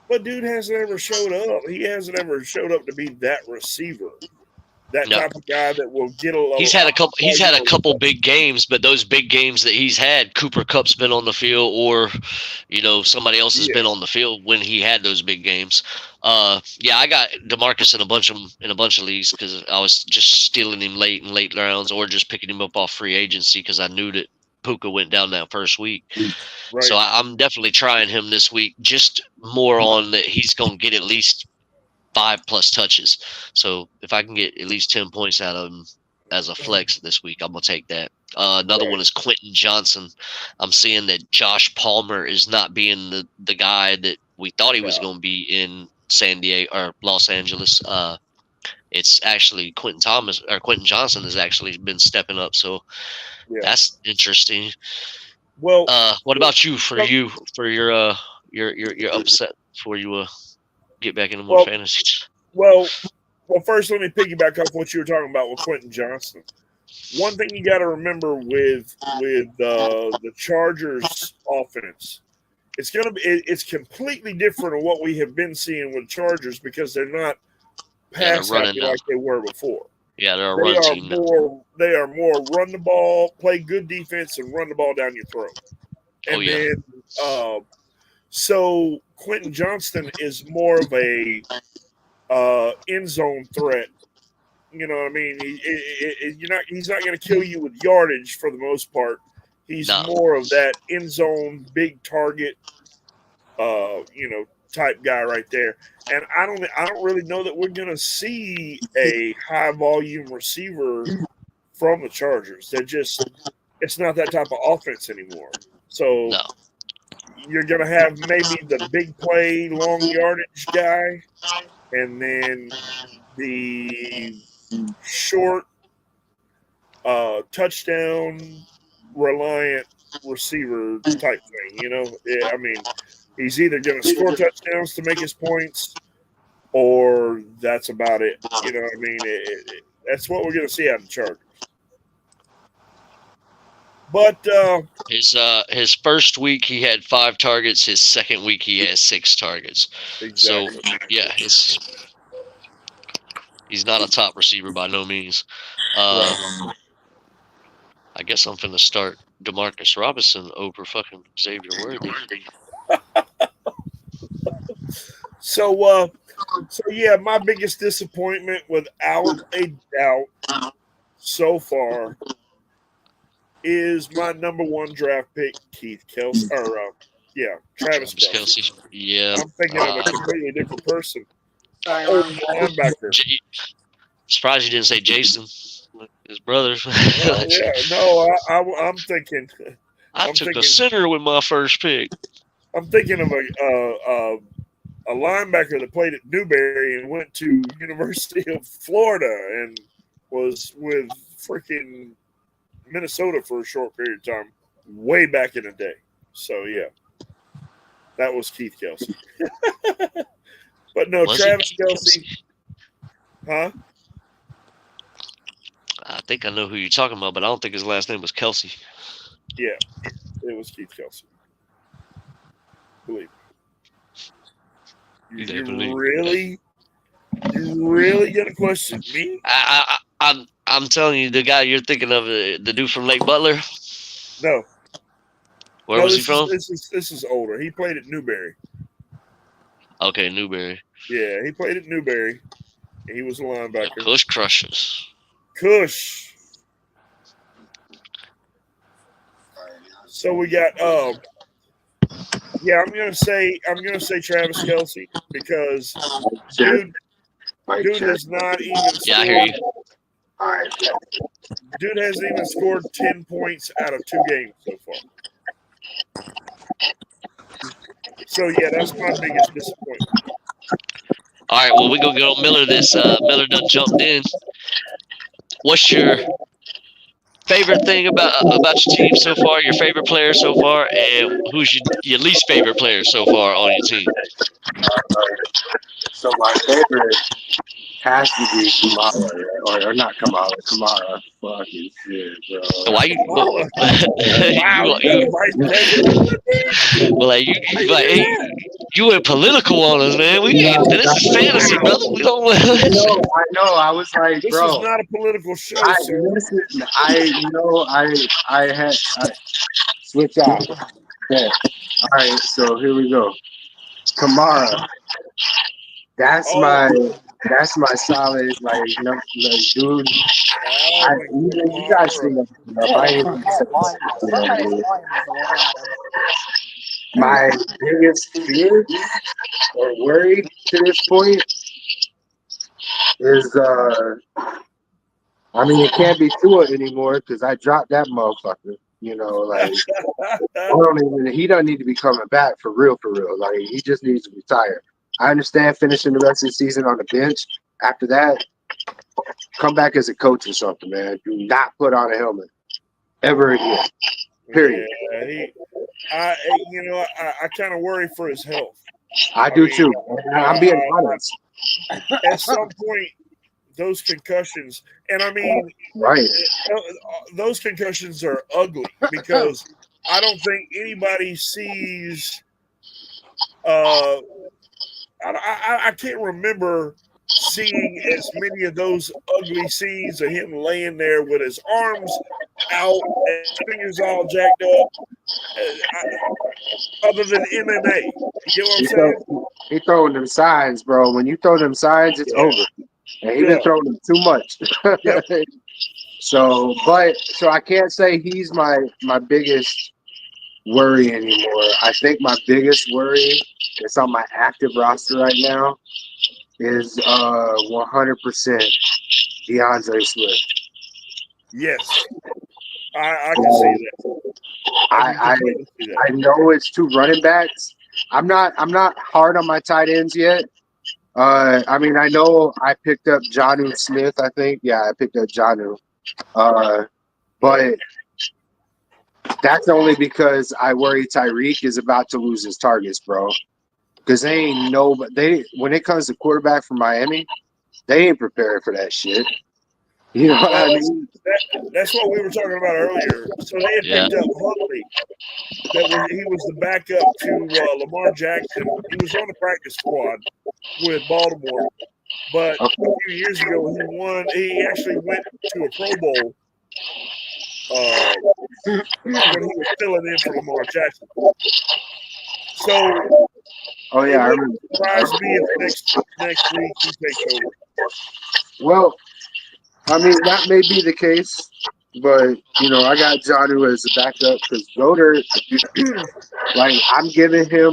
But dude hasn't ever showed up. He hasn't ever showed up to be that receiver, that type of guy that will get a little. He's had a couple big games, but those big games that he's had, Cooper Kupp's been on the field, or somebody else has been on the field when he had those big games. Yeah, I got DeMarcus in a bunch of leagues because I was just stealing him late in late rounds, or just picking him up off free agency because I knew that Puka went down that first week. Right. So I'm definitely trying him this week, just more on that he's going to get at least 5+ touches. So if I can get at least 10 points out of him as a flex this week, I'm going to take that. Another one is Quentin Johnson. I'm seeing that Josh Palmer is not being the guy that we thought he was going to be in San Diego or Los Angeles. It's actually Quentin Johnson has actually been stepping up. So that's interesting. Well, what about you for your upset before you get back into more fantasy? Well, first let me piggyback off what you were talking about with Quentin Johnson. One thing you got to remember with the Chargers offense, it's completely different than what we have been seeing with Chargers because they're not pass happy like they were before. Yeah, they're a run team. They are more run the ball, play good defense, and run the ball down your throat. And then, so Quentin Johnston is more of a end zone threat. You know what I mean? He's not going to kill you with yardage for the most part. He's more of that end zone, big target, type guy right there. And I don't really know that we're going to see a high volume receiver from the Chargers. It's not that type of offense anymore. So you're going to have maybe the big play, long yardage guy, and then the short touchdown reliant receiver type thing. I mean, he's either going to score touchdowns to make his points, or that's about it. You know what I mean? That's what we're going to see out of the Chargers. But His first week he had 5 targets. His second week he had 6 targets. exactly. So yeah, he's not a top receiver by no means. I guess I'm finna start Demarcus Robinson over fucking Xavier Worthy. So yeah, my biggest disappointment without a doubt so far is my number 1 draft pick, Keith Kelsey, or Travis Kelsey. Yeah. I'm thinking of a completely different person. Sorry, Old Mom. linebacker. Surprised you didn't say Jason, his brother. Yeah, no, I'm thinking. I took a center with my first pick. I'm thinking of a linebacker that played at Newberry and went to University of Florida and was with freaking Minnesota for a short period of time, way back in the day. So yeah, that was Keith Kelsey. But no, Was Travis Kelsey. Huh? I think I know who you're talking about, but I don't think his last name was Kelsey. Yeah, it was Keith Kelsey. Believe me. You really gonna question me? I'm telling you, the guy you're thinking of, the dude from Lake Butler. No. Where was he from? This is older. He played at Newberry. Okay, Newberry. Yeah, he played at Newberry. He was a linebacker. Cush crushes. Cush. So we got I'm gonna say Travis Kelsey because dude has not even scored. Yeah, I hear you. Dude hasn't even scored 10 points out of 2 games so far. So yeah, that's my biggest disappointment. All right, well, we gonna get on Miller. Miller done jumped in. What's your favorite thing about your team so far? Your favorite player so far, and who's your least favorite player so far on your team? So my favorite has to be Kamara, or not Kamara. Fucking shit, bro. Why you? Wow, you went political on us, man. This is fantasy, brother. We don't. I know. I was like, this bro. This is not a political show, sir. I had switch out. Yeah. All right, so here we go. Kamara. That's my solid, dude. You guys think my biggest fear or worry to this point is it can't be Tua anymore because I dropped that motherfucker. He doesn't need to be coming back for real. Like, he just needs to retire. I understand finishing the rest of the season on the bench. After that, come back as a coach or something, man. Do not put on a helmet ever again. Period. Yeah, I kind of worry for his health. I do too. I'm being honest. At some point, those concussions, and right, those concussions are ugly because I don't think anybody sees. I can't remember seeing as many of those ugly scenes of him laying there with his arms out and his fingers all jacked up, other than MMA. You get what I'm saying? He throwing them signs, bro. When you throw them signs, it's over. And he been throwing them too much. Yep. So I can't say he's my biggest worry anymore. I think my biggest worry that's on my active roster right now is 100% DeAndre Swift. Yes, I can see that. I know it's 2 running backs. I'm not hard on my tight ends yet. I know I picked up Jonnu Smith. I think, I picked up Jonnu. But that's only because I worry Tyreek is about to lose his targets, bro. Because when it comes to quarterback for Miami, they ain't prepared for that shit. You know what I mean? That's what we were talking about earlier. So they had picked up Huntley. He was the backup to Lamar Jackson. He was on the practice squad with Baltimore, but a few years ago he actually went to a Pro Bowl when he was filling in for Lamar Jackson. So I it remember. wouldn't surprise me if next week he takes over. Well, I mean, that may be the case, but I got Jonnu as a backup because Goddard, like I'm giving him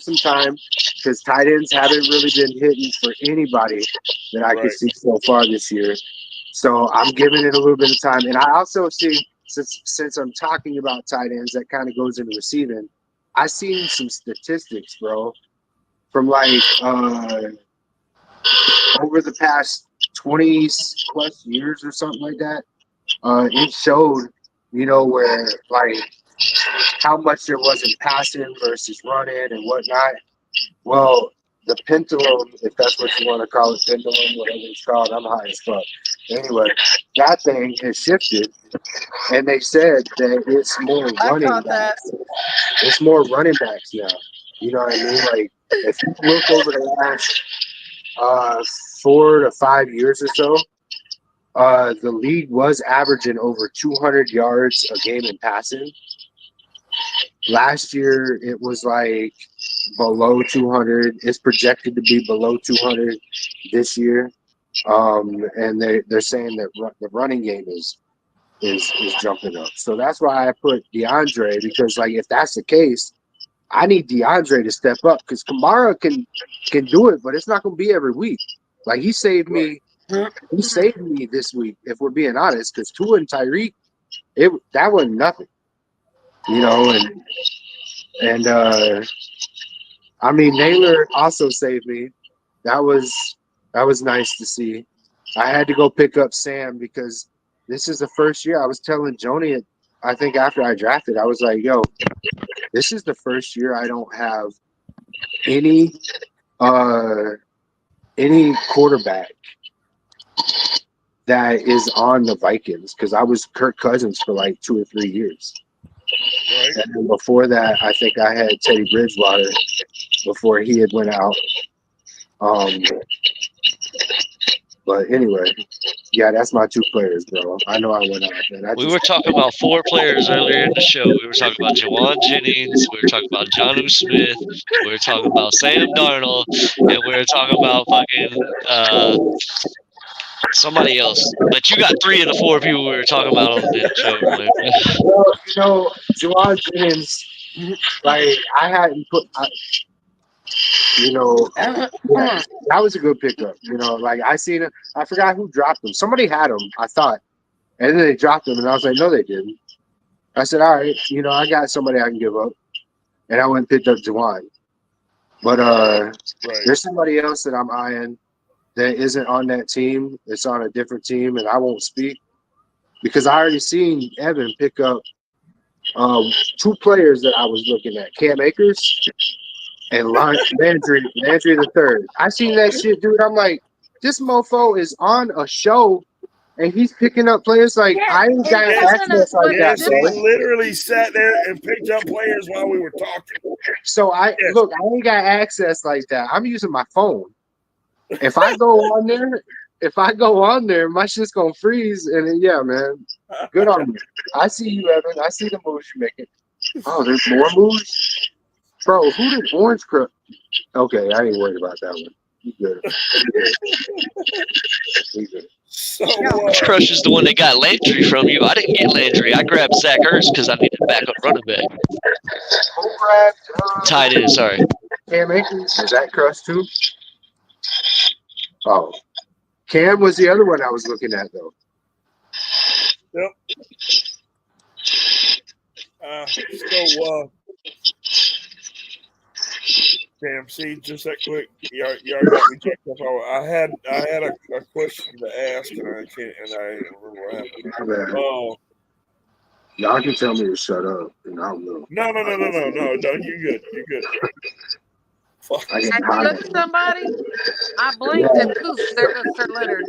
some time because tight ends haven't really been hitting for anybody that I could see so far this year. So I'm giving it a little bit of time, and I also see since I'm talking about tight ends, that kind of goes into receiving. I seen some statistics, bro, from like over the past 20 plus years or something like that. It showed, where like how much there wasn't passing versus running and whatnot. Well, the pendulum, if that's what you want to call it, pendulum, whatever it's called, I'm high as fuck. Anyway, that thing has shifted, and they said that it's more running backs. It's more running backs now. You know what I mean? Like, if you look over the last 4 to 5 years or so, the league was averaging over 200 yards a game in passing. Last year, it was like below 200. It's projected to be below 200 this year. And they're saying that the running game is jumping up. So that's why I put DeAndre, because like if that's the case, I need DeAndre to step up because Kamara can do it, but it's not going to be every week. Like he saved me this week, if we're being honest, because Tua and Tyreek, that wasn't nothing, and I mean Naylor also saved me. That was nice to see. I had to go pick up Sam because this is the first year. I was telling Joni, I think after I drafted, I was like, yo, this is the first year I don't have any quarterback that is on the Vikings, because I was Kirk Cousins for like 2 or 3 years. Right. And then before that, I think I had Teddy Bridgewater before he had went out. But anyway, yeah, that's my 2 players, bro. I know I went out. We were talking about 4 players earlier in the show. We were talking about Jawan Jennings. We were talking about Jonnu Smith. We were talking about Sam Darnold. And we were talking about fucking somebody else. But you got 3 of the 4 people we were talking about on the show earlier. Well, Jawan Jennings, like I hadn't put, yeah, that was a good pickup. Like I seen it. I forgot who dropped him. Somebody had him, I thought, and then they dropped him, and I was like, no, they didn't. I said, all right, I got somebody I can give up, and I went and picked up Jawan. But there's somebody else that I'm eyeing that isn't on that team. It's on a different team, and I won't speak because I already seen Evan pick up 2 players that I was looking at: Cam Akers and Landry the third. I seen that shit, dude. I'm like, this mofo is on a show, and he's picking up players like I ain't got access like that. He literally sat there and picked up players while we were talking. So I ain't got access like that. I'm using my phone. If I go on there, my shit's gonna freeze. And then, yeah, man, good on you. I see you, Evan. I see the moves you're making. Oh, there's more moves, bro. Who did Orange Crush? Okay, I ain't worried about that one. You good? You good. Orange Crush is the one that got Landry from you. I didn't get Landry. I grabbed Zach Ertz because I needed backup running back. Who grabbed? Tight end, sorry. Cam Akers. Is that Crush too? Oh, Cam was the other one I was looking at, though. Yep. Damn, see, just that quick. You already got me checked up. I had a question to ask, and I didn't remember what happened. Oh. Y'all can tell me to shut up, and I will. No. You're good. You're good. I get Have you high. looked at somebody? I blinked and poof, there goes Sir Leonard.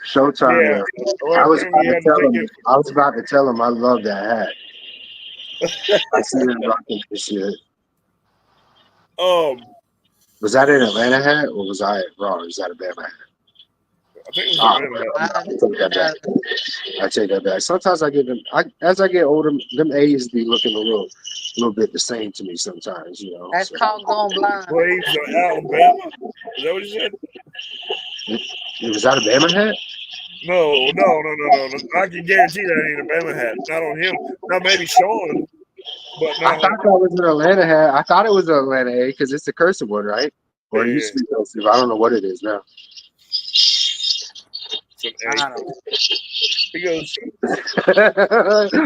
Showtime. Yeah. Yeah. Well, I was apparently about you to had to tell take him. it. I was about to tell him I love that hat. I see him rocking this shit. Was that an Atlanta hat or was I wrong? Is that a Bama hat? I think it was Oh, Atlanta. I take that back. I take that back. Sometimes I get them. As I get older, them A's be looking a little bit the same to me sometimes. You know. That's So. called going blind. Braves of Alabama. Is that what you said? Was that a Bama hat? No. I can guarantee that ain't a Bama hat. Not on him. Not maybe Sean, but I not thought that was an Atlanta hat. I thought it was an Atlanta A because it's a cursive one, right? Or it used to be cursive. I don't know what it is now. I don't know. He goes,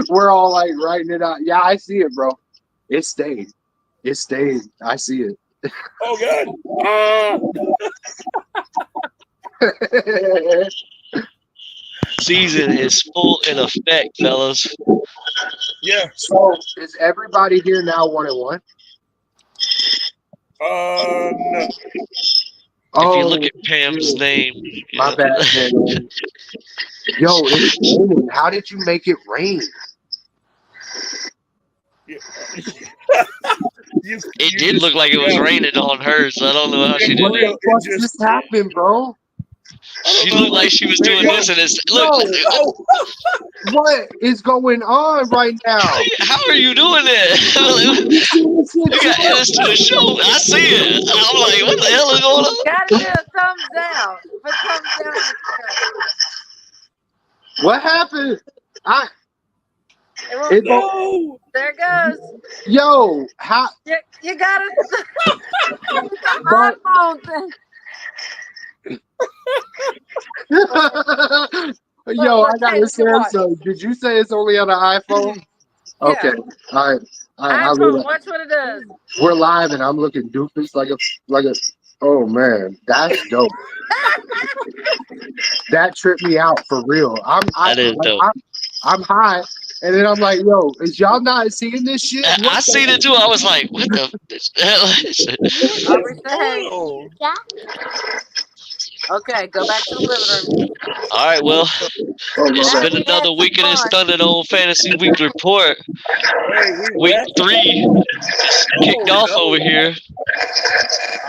We're all like writing it out. Yeah, I see it, bro. It stayed. It stayed. I see it. oh God. Season is full in effect, fellas. Yeah. So is everybody here now 1-1? No. If you look at Pam's name, My bad, man. Yo, it's raining. How did you make it rain? Yeah. it did look like it was raining on her, so I don't know how she did What it. the fuck just happened, bro? She looked like she was doing this, and it's look. What is going on right now? How are you doing that? You got edits to the show. I see it. I'm like, what the hell is going on? Gotta do a thumbs down. Put thumbs down in the chat. What happened? No. There it goes. Yo, how? You got it. iPhone thing. Yo, I got a Samsung. Did you say it's only on an iPhone? Yeah. Okay. All right. iPhone, watch what it does. We're live and I'm looking doofus like a. Oh man, that's dope. That tripped me out for real. I'm high, and then I'm like, yo, is y'all not seeing this shit? I seen it too. I was like, what the hell is it? Aubrey, say hey. Okay, go back to the living room. All right, well, it's been another week of this Thunder Dome Fantasy Week report. Week 3 is kicked off over here.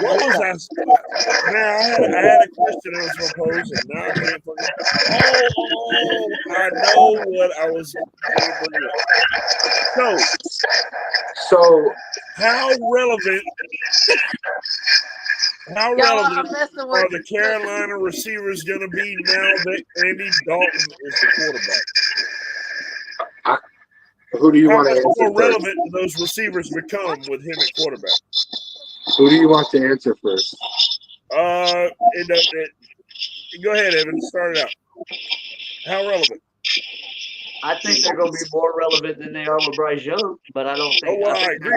What was that? Man, I had a question I was going to pose, and now I can't forget. Oh, I know what I was going to bring up. So, how relevant are the Carolina receivers going to be now that Andy Dalton is the quarterback? Who do you want to answer? How more relevant do those receivers become with him at quarterback? Who do you want to answer first? Go ahead, Evan. Start it out. How relevant? I think they're going to be more relevant than they are with Bryce Young, but I don't think. Oh, I agree.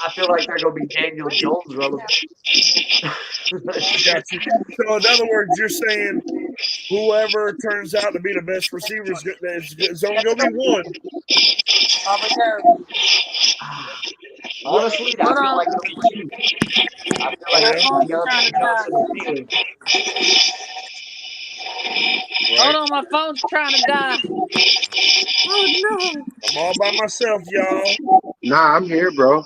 I feel like they're going to be Daniel Jones relevant. Got you. So, in other words, you're saying whoever turns out to be the best receiver is only going to be one. Honestly, I feel like they'll be two. I feel like Deontay Johnson and Thielen. Hold on, my phone's trying to die. Oh no! I'm all by myself, y'all. Nah, I'm here, bro.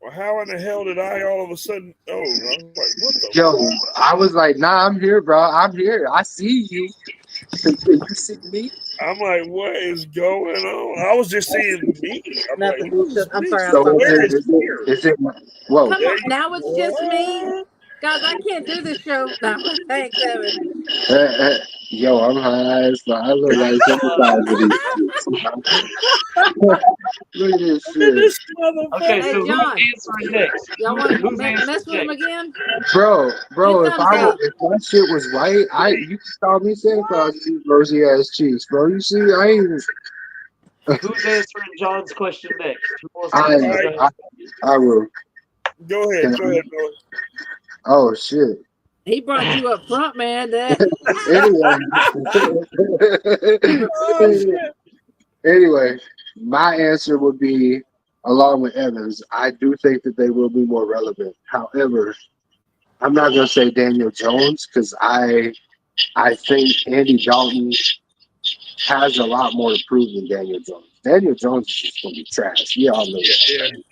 Well, how in the hell did I all of a sudden? Oh, I was like, what the? Yo, I was like, nah, I'm here, bro. I'm here. I see you. You see me? I'm like, what is going on? I was just seeing me. I'm like, I'm sorry. So is it? Whoa. Come on, now it's just me. Guys, I can't do this show. No, thanks, Evan. Yo, I'm high as fuck. I look like sympathize with these kids. Look at this shit. Okay, Hey, so John, who's answering next? Y'all want to Who's mess answering with him next? again? Bro, Good if my shit was white, you can call me Santa Claus, you rosy ass cheeks, bro. You see, I ain't. Who's answering John's question next? Who wants to I will. Go ahead, bro. Oh shit. He brought you up front, man. Anyway, my answer would be along with Evans, I do think that they will be more relevant. However, I'm not going to say Daniel Jones because I think Andy Dalton has a lot more to prove than Daniel Jones. Daniel Jones is just going to be trash. We all know that.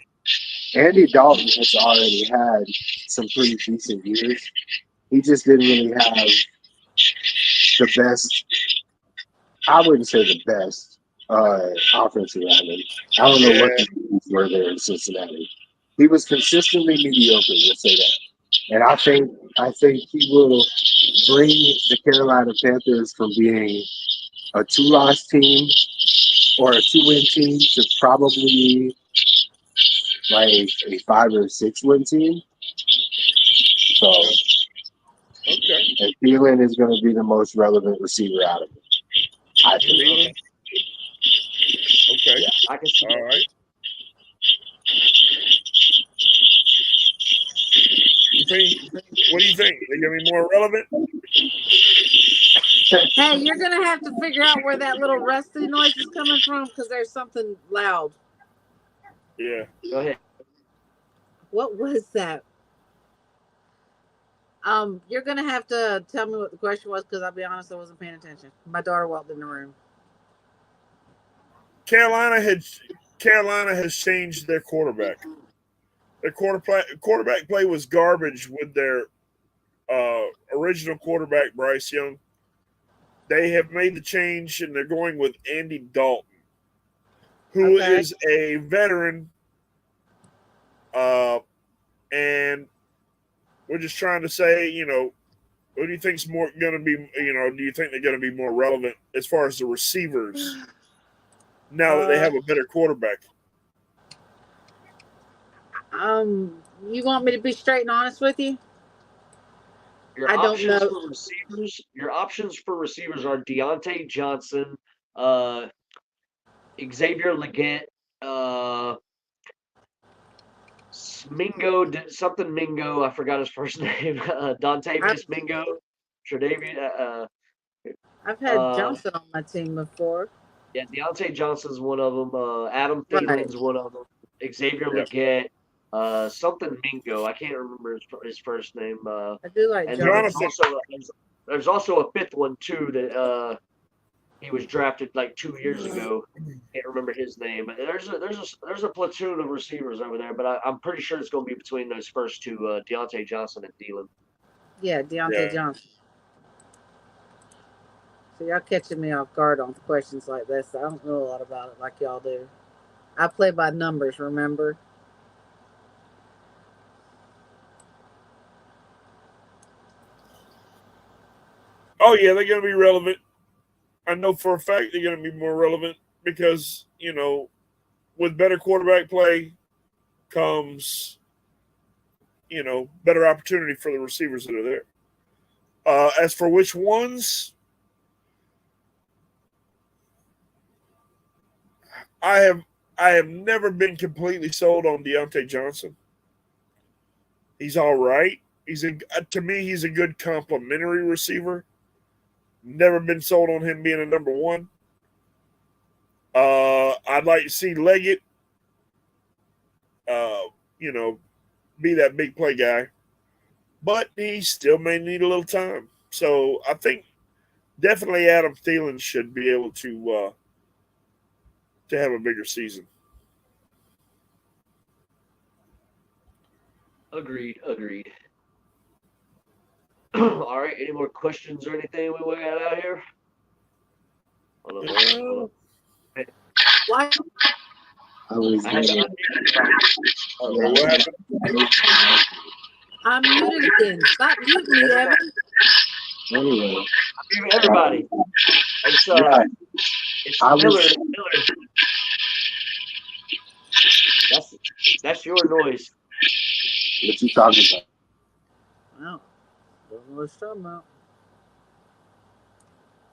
Andy Dalton has already had some pretty decent years. He just didn't really have the best. I wouldn't say the best offensive lineman. I don't know what the Eagles were there in Cincinnati. He was consistently mediocre. Let's say that. And I think he will bring the Carolina Panthers from being a 2-loss team or a 2-win team to probably like a 5 or 6-win team. So, and Thielen is going to be the most relevant receiver out of it. I think. Okay. Yeah, I can see All that. right. What do you think? They're going to be more relevant? Hey, you're gonna have to figure out where that little rusty noise is coming from because there's something loud. Yeah. Go ahead. What was that? You're gonna have to tell me what the question was because I'll be honest, I wasn't paying attention. My daughter walked in the room. Carolina has changed their quarterback. Their quarterback play was garbage with their original quarterback, Bryce Young. They have made the change, and they're going with Andy Dalton, who is a veteran, and we're just trying to say, who do you think's more going to be, do you think they're going to be more relevant as far as the receivers now that they have a better quarterback? You want me to be straight and honest with you? Your options for receivers are Deontay Johnson, Xavier Leggett, Mingo, I forgot his first name. Dontavius Mingo, Tre'Davious. I've had Johnson on my team before. Yeah, Deontay Johnson's one of them. Adam Thielen's one of them. Xavier Leggett. Something Mingo. I can't remember his first name. I do like and Johnson. There's also a fifth one too that he was drafted like 2 years ago. Can't remember his name. But there's a platoon of receivers over there, but I'm pretty sure it's going to be between those first two, Deontay Johnson and Thielen. Yeah, Deontay Johnson. So y'all catching me off guard on questions like this. I don't know a lot about it like y'all do. I play by numbers, remember? Oh, yeah, they're going to be relevant. I know for a fact they're going to be more relevant because, with better quarterback play comes, better opportunity for the receivers that are there. As for which ones, I have never been completely sold on Deontay Johnson. He's all right. To me, he's a good complementary receiver. Never been sold on him being a number one. I'd like to see Leggett, be that big play guy. But he still may need a little time. So I think definitely Adam Thielen should be able to have a bigger season. Agreed. All right. Any more questions or anything we got out here? Hold on. What? I'm muted again. Stop muting me, Evan. Anyway, everybody. It's Miller. That's your noise. What you talking about? Well, don't know what you're talking about.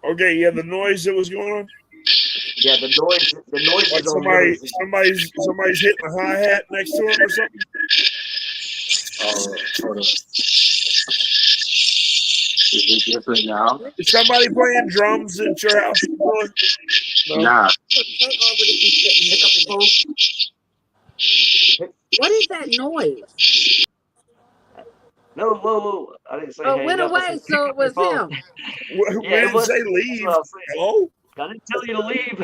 Okay, yeah, the noise that was going on. Yeah, the noise. Like somebody's hitting a hi-hat next to him or something. Hold on. Is it different now? Is somebody playing drums at your house? No. Nah. What is that noise? No, whoa. I didn't say Oh, it hang went up. I away, said pick so up it your was phone. him. We Yeah, it didn't was. say That's leave. what I was saying. Hello? I didn't tell you to leave.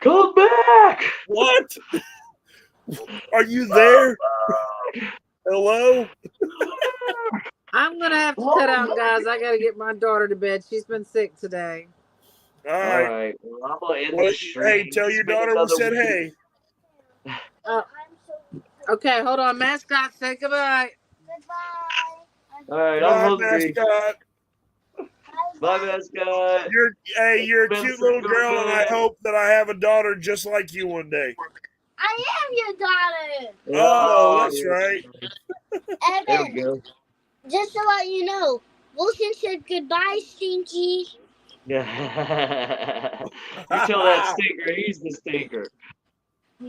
Come back. What? Are you there? Hello? I'm gonna have to cut out, guys. I gotta get my daughter to bed. She's been sick today. All All right. right. Well, I'm gonna end Well, this stream. hey, tell It's your been daughter we another said week. hey. Okay, hold on, mascot. Say goodbye. All right, I'm Bye, hungry. mascot. Bye, mascot. You're a Ben cute said little go to girl, and I bed. hope that I have a daughter just like you one day. I am your daughter. Oh, Oh, that's yeah. right. There we Evan, go. just to let you know, Wilson said goodbye, Stinky. Yeah. You tell that stinker he's the stinker.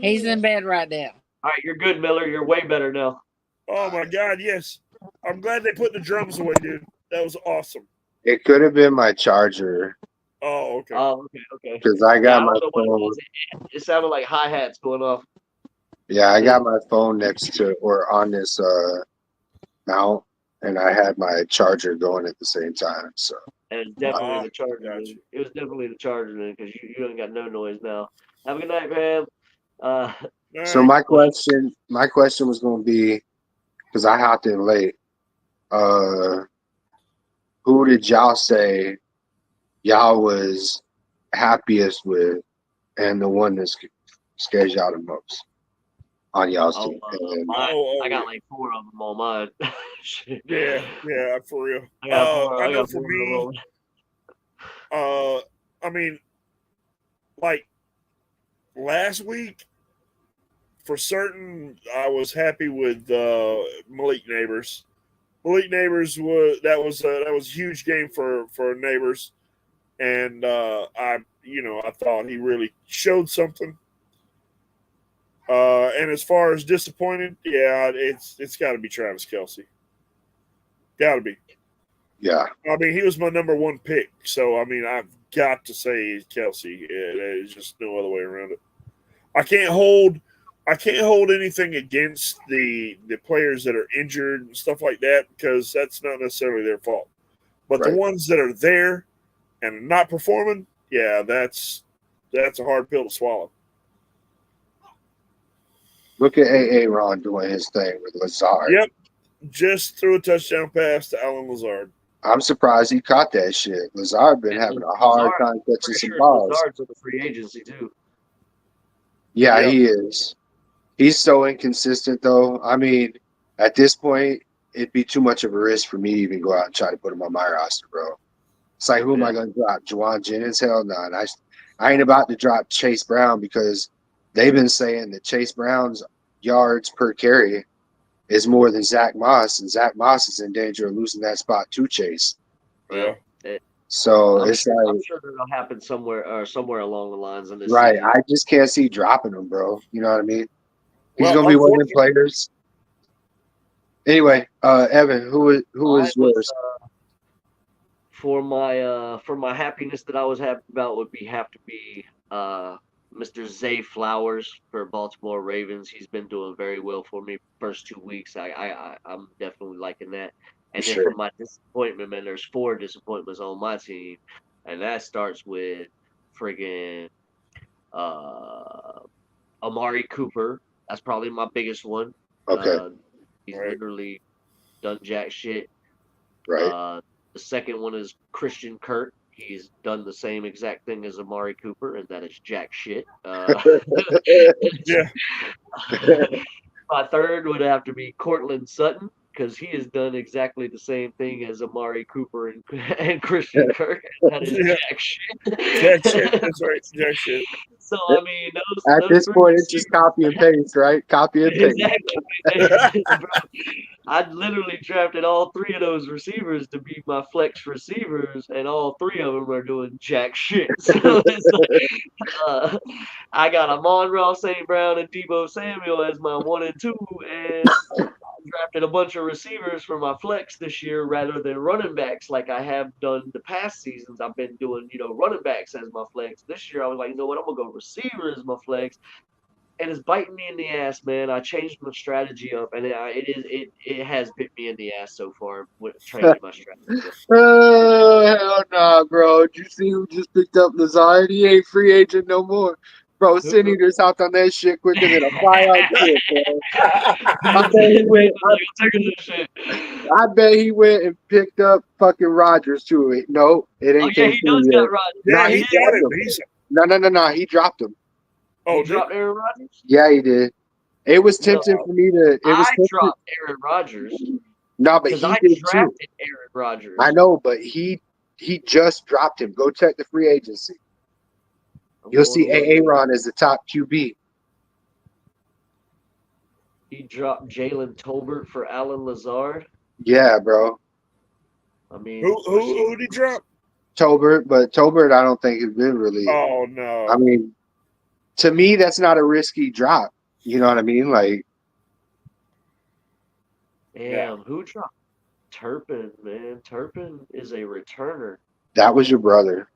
He's in bed right now. All right, you're good, Miller. You're way better now. Oh my God, yes. I'm glad they put the drums away, dude. That was awesome. It could have been my charger Oh, okay. Oh, okay. because I Yeah, I got don't my know what it phone. was. It sounded like hi-hats going off. Yeah, I got my phone next to or on this mount, and I had my charger going at the same time. So And it's definitely Ah, the charger. got Then. you. It was definitely the charger then because you ain't got no noise now. Have a good night, Pam. All so right. my question was going to be because I hopped in late. Who did y'all say y'all was happiest with, and the one that scares y'all the most on y'all's Oh, team? And mine. Oh, I got like 4 of them on mine. Shit. yeah, for real. I got 4. I I know got for 4 me, of them. I mean, like last week, for certain, I was happy with Malik Neighbors. Malik Neighbors was that was a huge game for Neighbors, and I thought he really showed something. And as far as disappointed, yeah, it's got to be Travis Kelce. Got to be. yeah, I mean, he was my number 1 pick, so I mean, I've got to say Kelsey. There's just no other way around it. I can't hold anything against the players that are injured and stuff like that because that's not necessarily their fault. But the right. ones that are there and not performing, yeah, that's a hard pill to swallow. Look at AA Ron doing his thing with Lazard. Yep, just threw a touchdown pass to Alan Lazard. I'm surprised he caught that shit. Lazard been having a hard time catching Pretty some sure balls. Lazard's in the free agency too. Yeah, Yep. he is. He's so inconsistent, though. I mean, at this point, it'd be too much of a risk for me to even go out and try to put him on my roster, bro. It's like, who am I going to drop? Juwan Jennings? Hell no. And I ain't about to drop Chase Brown because they've been saying that Chase Brown's yards per carry is more than Zach Moss, and Zach Moss is in danger of losing that spot to Chase. Yeah. So I'm it's sure like, that'll happen somewhere along the lines in this right. season. I just can't see dropping him, bro. You know what I mean? He's Well, going to be one of them players. Anyway, Evan, who is yours? For my happiness that I was happy about would have to be Mr. Zay Flowers for Baltimore Ravens. He's been doing very well for me first 2 weeks. I'm definitely liking that. And then for my disappointment, man, there's 4 disappointments on my team, and that starts with friggin' Amari Cooper. That's probably my biggest one. Okay. He's literally done jack shit. Right. The second one is Christian Kirk. He's done the same exact thing as Amari Cooper, and that is jack shit. Yeah. My third would have to be Cortland Sutton because he has done exactly the same thing as Amari Cooper and Christian Kirk. That is jack shit. Jack shit. That's right. Jack shit. So I mean, At those this 3 point, it's just copy and paste, right? Copy and paste. Exactly. I literally drafted all 3 of those receivers to be my flex receivers, and all 3 of them are doing jack shit. So it's like, I got Amon-Ra St. Brown and Deebo Samuel as my 1 and 2, and drafted a bunch of receivers for my flex this year rather than running backs like I have done the past seasons. I've been doing, running backs as my flex. This year I was like, you know what, I'm gonna go receiver as my flex. and it's biting me in the ass, man. I changed my strategy up, and it has bit me in the ass so far with changing my strategy up. Hell nah, bro. Did you see who just picked up Lazard? He ain't free agent no more. Bro, Sin Eater's hopped on that shit quicker than a fly on shit, bro. I bet he went. I bet he went and picked up fucking Rogers too. No, it Oh ain't yeah, came he through does yet. got Rodgers. Yeah, Nah, he he got dropped him. him. He's No. He dropped him. oh, He did, dropped Aaron Rodgers. Yeah, he did. It was No, tempting for me to. It was I tempting. dropped Aaron Rodgers No, but because he I did too. drafted Aaron Rodgers. I know, but he just dropped him. Go check the free agency. I'm You'll going see to look. Aaron as the top QB. He dropped Jalen Tolbert for Alan Lazard. Yeah, bro. I mean, who did he drop? Tolbert, but Tolbert, I don't think has been really. Oh no. I mean, to me, that's not a risky drop. You know what I mean? Like, damn, who dropped Turpin? Man, Turpin is a returner. that was your brother.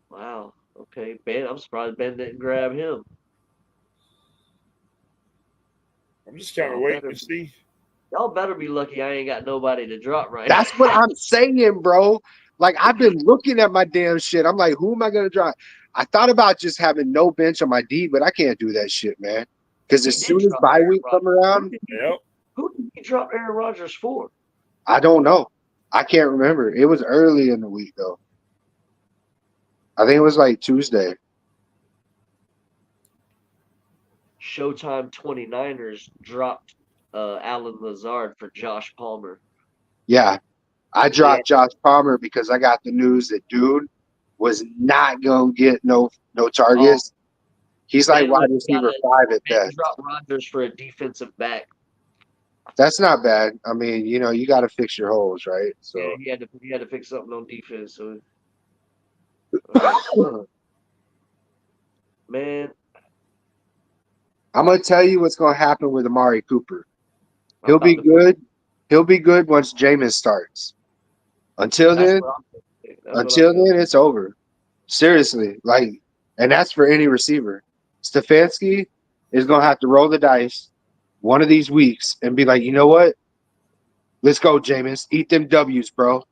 Wow. Okay, Ben. I'm surprised Ben didn't grab him. I'm just kind of waiting to see. Y'all better be lucky I ain't got nobody to drop right That's what I'm saying, bro. Like, I've been looking at my damn shit. I'm like, who am I gonna drop? I thought about just having no bench on my D, but I can't do that shit, man. Because as soon as bye week come around, Who did he drop Aaron Rodgers for? I don't know. I can't remember. It was early in the week though. I think it was like Tuesday. Showtime 29ers dropped Alan Lazard for Josh Palmer. Yeah. I dropped Josh Palmer because I got the news that dude was not gonna get no targets. He's like wide receiver 5 at best. Drop Rodgers for a defensive back. That's not bad. I mean, you know, you got to fix your holes, right? So yeah, he had to fix something on defense. So, man, I'm gonna tell you what's gonna happen with Amari Cooper. He'll be good. He'll be good once Jameis starts. Until then, it's over. Seriously, like, and that's for any receiver. Stefanski is gonna have to roll the dice one of these weeks and be like, you know what? Let's go, Jameis. Eat them W's, bro.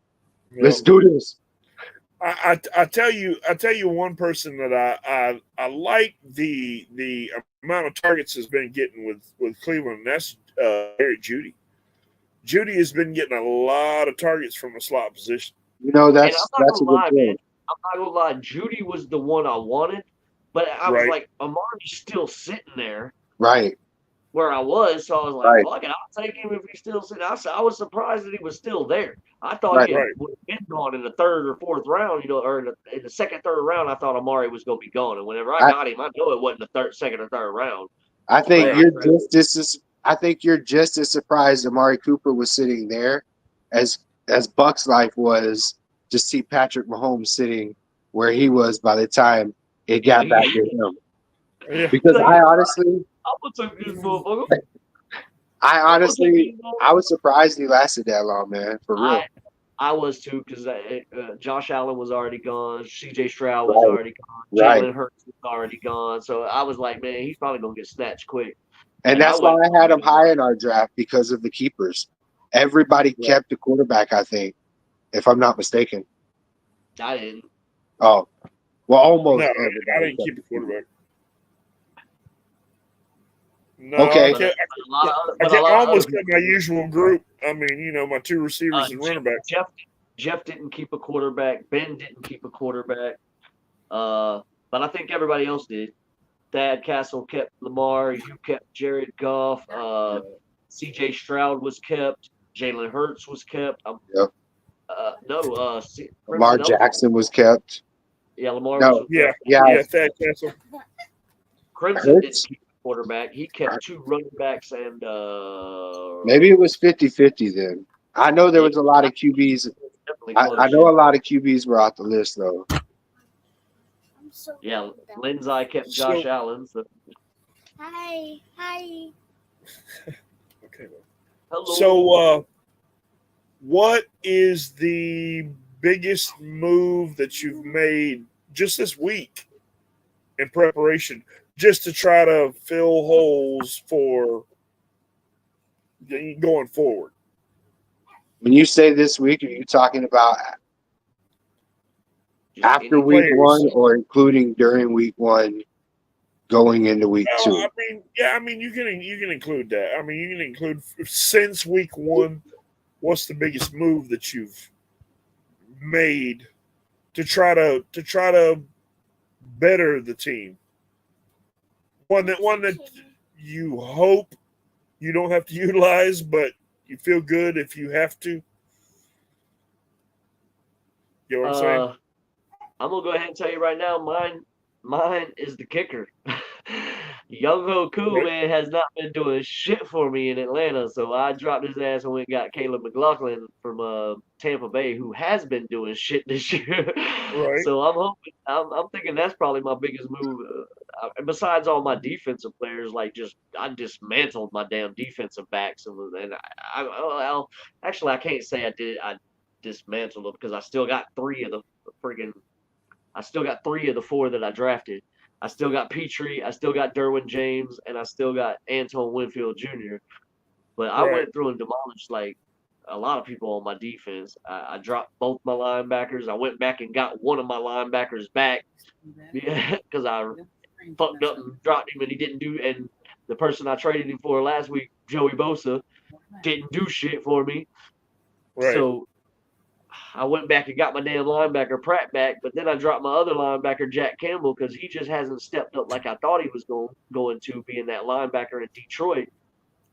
Yep. Let's do this. I tell you one person that I like the amount of targets has been getting with Cleveland, and that's Eric Judy. Judy has been getting a lot of targets from the slot position. You know, that's a good point. Man. I'm not gonna lie, Judy was the one I wanted, but I was like, Amari's still sitting there. Right. Where I was, so I was like, fuck it, I'll take him if he's still sitting. I was surprised that he was still there. I thought he would have been gone in the third or fourth round, you know, or in the second, third round. I thought Amari was going to be gone, and whenever I got him, I know it wasn't the second or third round. I think you're just as surprised Amari Cooper was sitting there as Buck's life was to see Patrick Mahomes sitting where he was by the time it got back to him. Yeah. Because I honestly, I was surprised he lasted that long, man. For real. I was too, because Josh Allen was already gone. C.J. Stroud was already gone. Jalen Hurts was already gone. So I was like, man, he's probably gonna get snatched quick. And that's why I had him high in our draft, because of the keepers. Everybody kept the quarterback, I think, if I'm not mistaken. I didn't. Oh, well, almost. No, I didn't keep the quarterback. No, okay. I almost kept my usual group. I mean, you know, my two receivers and running back. Jeff didn't keep a quarterback. Ben didn't keep a quarterback. But I think everybody else did. Thad Castle kept Lamar. You kept Jared Goff. C.J. Stroud was kept. Jalen Hurts was kept. Lamar Jackson was kept. Yeah, Lamar was Yeah, Thad Castle. Crimson didn't keep a quarterback. He kept two running backs and maybe it was 50-50 then. I know there was a lot of QBs. I know a lot of QBs were off the list though. Yeah, Lindsay kept Josh Allen. So. Hi. Okay. Hello. So, what is the biggest move that you've made just this week in preparation? just to try to fill holes for going forward. When you say this week, are you talking about after week players. 1 or including during week 1 going into week 2? I mean, you can include that. I mean, you can include since week 1. What's the biggest move that you've made to try to better the team? One that you hope you don't have to utilize, but you feel good if you have to. You know what I'm saying? I'm gonna go ahead and tell you right now, mine is the kicker. Young Ho Koo, man, has not been doing shit for me in Atlanta, so I dropped his ass and went and got Caleb McLaughlin from Tampa Bay, who has been doing shit this year. Right. So I'm thinking that's probably my biggest move. Besides all my defensive players, like I dismantled my damn defensive backs, and actually I can't say I did. I dismantled them because I still got I still got 3 of the 4 that I drafted. I still got Petrie, I still got Derwin James, and I still got Antoine Winfield Jr. But I went through and demolished like a lot of people on my defense. I dropped both my linebackers. I went back and got one of my linebackers back because I fucked up and dropped him, and he didn't do. And the person I traded him for last week, Joey Bosa, didn't do shit for me. Right. So I went back and got my damn linebacker Pratt back, but then I dropped my other linebacker Jack Campbell because he just hasn't stepped up like I thought he was going to, being that linebacker in Detroit.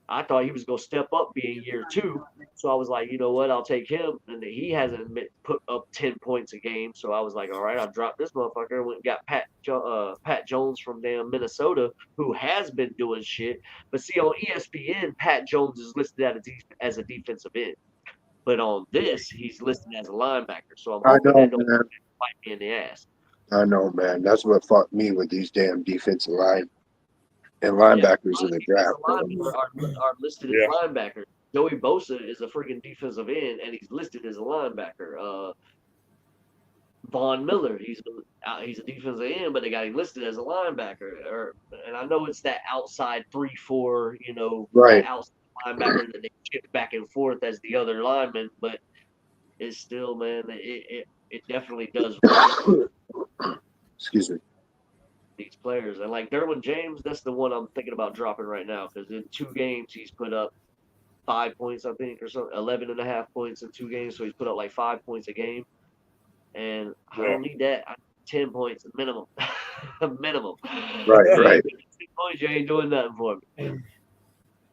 I thought he was going to step up being year 2, so I was like, you know what, I'll take him, and he hasn't put up 10 points a game, so I was like, all right, I'll drop this motherfucker. Went and got Pat Jones from damn Minnesota, who has been doing shit, but see, on ESPN, Pat Jones is listed as a defensive end. But on this, he's listed as a linebacker. So I'm hoping that don't bite me in the ass. I know, man. That's what fucked me with these damn defensive line and linebackers in the draft. Linebackers are listed as linebackers. Joey Bosa is a freaking defensive end, and he's listed as a linebacker. Von Miller, he's a defensive end, but they got him listed as a linebacker. And I know it's that outside 3-4, right, outside linebacker that they shift back and forth as the other lineman, but it's still, man, it definitely does excuse me, these players. And like Derwin James, that's the one I'm thinking about dropping right now, because in 2 games he's put up 5 points, I think, or something, 11.5 points in 2 games, so he's put up like 5 points a game, and I don't need that. I need 10 points minimum. Minimum. Right. 10 points, you ain't doing nothing for me.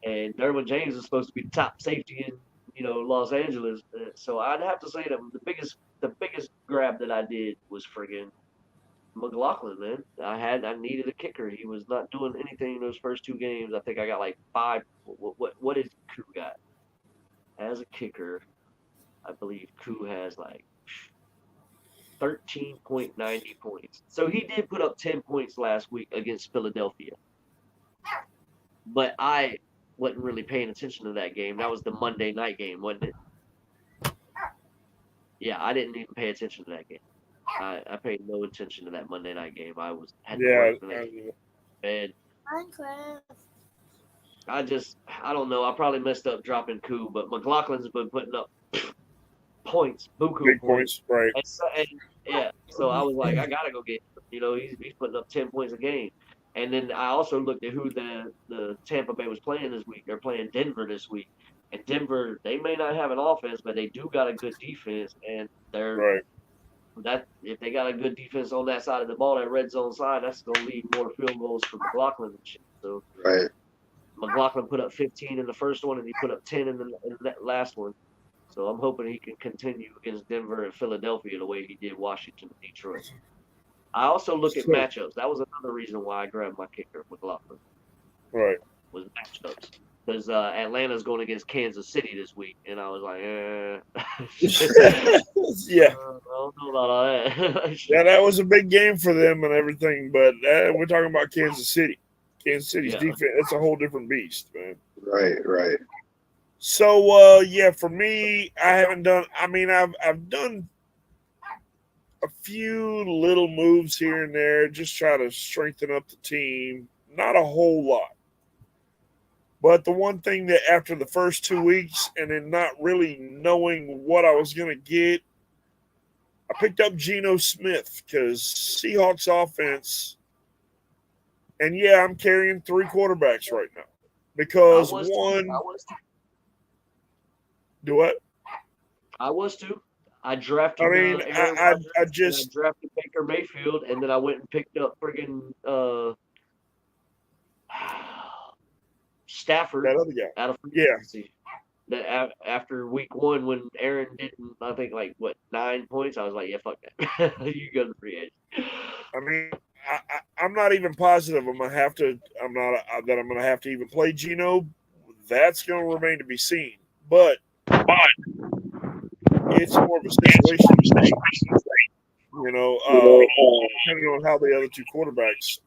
And Derwin James is supposed to be the top safety in, Los Angeles. So I'd have to say that the biggest grab that I did was friggin' McLaughlin, man. I needed a kicker. He was not doing anything in those first 2 games. I think I got like 5. What did Koo got? As a kicker, I believe Koo has like 13.90 points. So he did put up 10 points last week against Philadelphia. But I wasn't really paying attention to that game. That was the Monday night game, wasn't it? Yeah, I didn't even pay attention to that game. I paid no attention to that Monday night game. I had to work the next day. And I don't know. I probably messed up dropping Koo, but McLaughlin's been putting up points, buku big points, right? So I was like, I gotta go get him. He's putting up 10 points a game. And then I also looked at who the Tampa Bay was playing this week. They're playing Denver this week. And Denver, they may not have an offense, but they do got a good defense. And if they got a good defense on that side of the ball, that red zone side, that's going to lead more field goals for McLaughlin and shit. So McLaughlin put up 15 in the first one, and he put up 10 in that last one. So I'm hoping he can continue against Denver and Philadelphia the way he did Washington and Detroit. I also look at matchups. That was another reason why I grabbed my kicker, McLaughlin. Right. Was matchups. Because Atlanta's going against Kansas City this week, and I was like, yeah. I don't know about all that. Yeah, that was a big game for them and everything, but we're talking about Kansas City. Kansas City's defense, it's a whole different beast, man. Right. So, for me, I haven't done, I've done a few little moves here and there, just try to strengthen up the team. Not a whole lot. But the one thing that after the first 2 weeks and then not really knowing what I was going to get, I picked up Geno Smith because Seahawks offense, and yeah, I'm carrying 3 quarterbacks right now because I one. was too. Do what? I was too. I drafted I mean, Aaron I Rodgers, and I just drafted Baker Mayfield, and then I went and picked up friggin' Stafford that other guy. out of free Yeah, agency. That after week 1, when Aaron didn't, I think like what 9 points, I was like, yeah, fuck that. You go to free agent. I mean, I'm not even positive I'm gonna have to. I'm not that I'm gonna have to even play Geno. That's gonna remain to be seen. But it's more of a situation thing, depending on how the other 2 quarterbacks,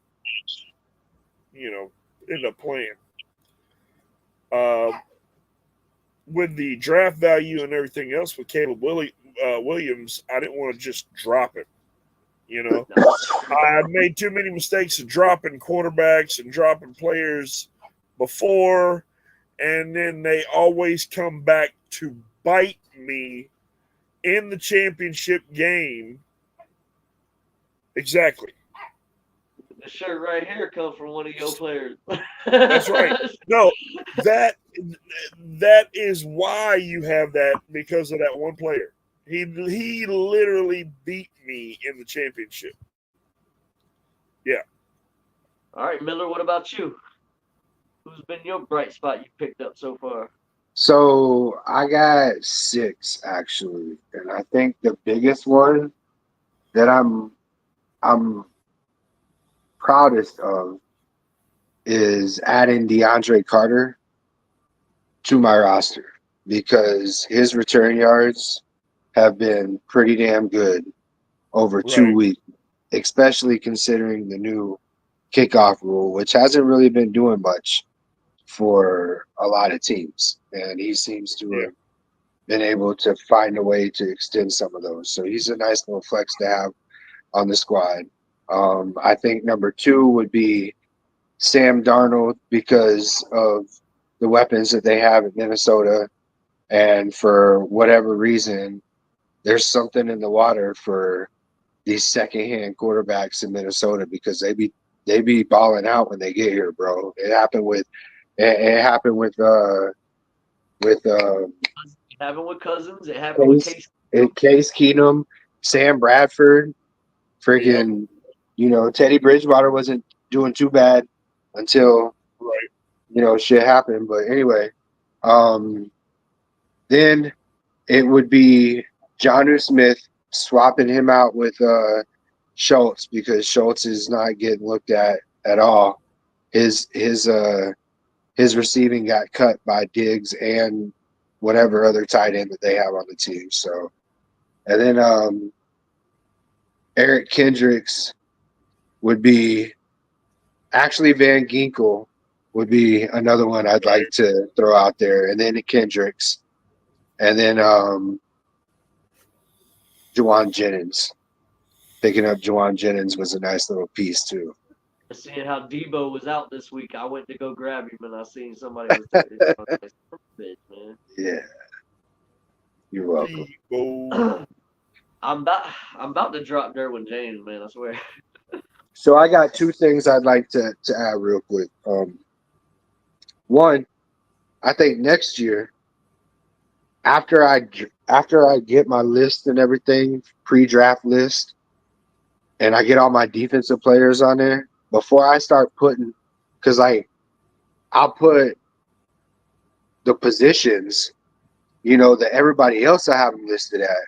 end up playing. With the draft value and everything else with Caleb Williams, I didn't want to just drop him. I made too many mistakes of dropping quarterbacks and dropping players before, and then they always come back to bite me in the championship game. Exactly. The shirt right here comes from one of your players. That's right. No, that is why you have that, because of that one player. He literally beat me in the championship. Yeah. All right, Miller, what about you? Who's been your bright spot you picked up so far? So I got 6 actually, and I think the biggest one that I'm proudest of is adding DeAndre Carter to my roster because his return yards have been pretty damn good over 2 Right. weeks, especially considering the new kickoff rule, which hasn't really been doing much for a lot of teams. And he seems to Yeah. have been able to find a way to extend some of those. So he's a nice little flex to have on the squad. I think number 2 would be Sam Darnold because of the weapons that they have in Minnesota. And for whatever reason, there's something in the water for these secondhand quarterbacks in Minnesota because they be balling out when they get here, bro. It happened with It happened with Cousins. It happened with Case Keenum, Sam Bradford, Yep. freaking, Teddy Bridgewater wasn't doing too bad until Right. shit happened. But anyway, then it would be Jonnu Smith swapping him out with Schultz because Schultz is not getting looked at all. His receiving got cut by Diggs and whatever other tight end that they have on the team. So, and then Eric Kendricks would be actually Van Ginkel would be another one I'd like to throw out there, and then Kendricks, and then Juwan Jennings. Picking up Juwan Jennings was a nice little piece too. Seeing how Debo was out this week, I went to go grab him, and I seen somebody was bitch, man. Yeah, you're welcome. I'm about to drop Derwin James, man. I swear. So I got 2 things I'd like to add real quick. One, I think next year, after I get my list and everything, pre-draft list, and I get all my defensive players on there, before I start putting, because I'll put the positions, that everybody else I have them listed at.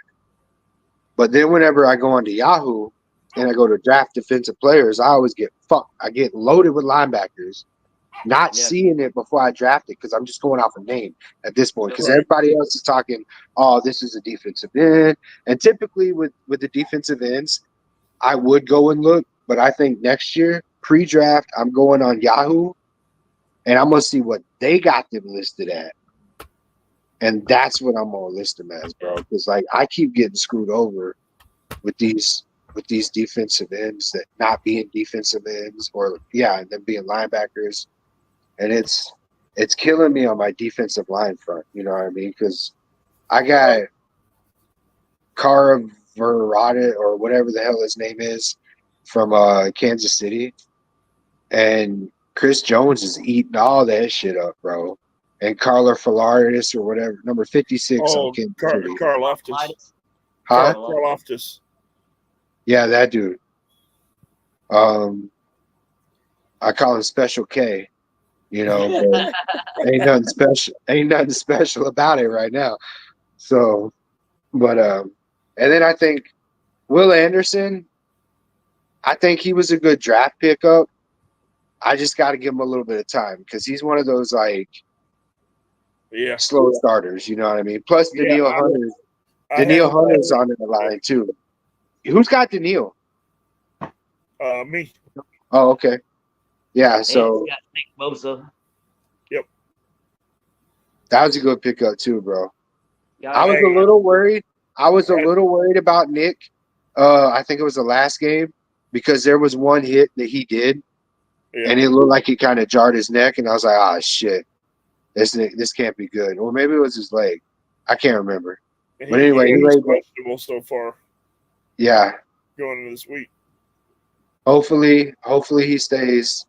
But then whenever I go onto Yahoo and I go to draft defensive players, I always get fucked. I get loaded with linebackers, not seeing it before I draft it because I'm just going off a name at this point. Because everybody else is talking, oh, this is a defensive end. And typically with the defensive ends, I would go and look. But I think next year, pre-draft, I'm going on Yahoo, and I'm going to see what they got them listed at. And that's what I'm going to list them as, bro. Because, I keep getting screwed over with these defensive ends that not being defensive ends or and them being linebackers, and it's killing me on my defensive line front. You know what I mean? Because I got Verrata or whatever the hell his name is from Kansas City, and Chris Jones is eating all that shit up, bro. And Carla Falaris or whatever, number 56 on Kansas City. Carl Loftus. Huh? Carl Loftus. Yeah, that dude. I call him Special K. You know, but ain't nothing special. Ain't nothing special about it right now. So, but and then I think Will Anderson. I think he was a good draft pickup. I just got to give him a little bit of time because he's one of those like slow starters. You know what I mean? Plus Daniil Hunter. Daniil Hunter's on the line too. Who's got Daniil? Me. Oh, okay. Yeah, And so he's got Nick Bosa. Yep. That was a good pickup too, bro. Yeah, I was a little worried. I was a little worried about Nick. I think it was the last game because there was one hit that he did, and it looked like he kind of jarred his neck, and I was like, "Ah, shit, this can't be good." Or maybe it was his leg. I can't remember. But anyway, he's questionable so far. Yeah. Going into this week. Hopefully he stays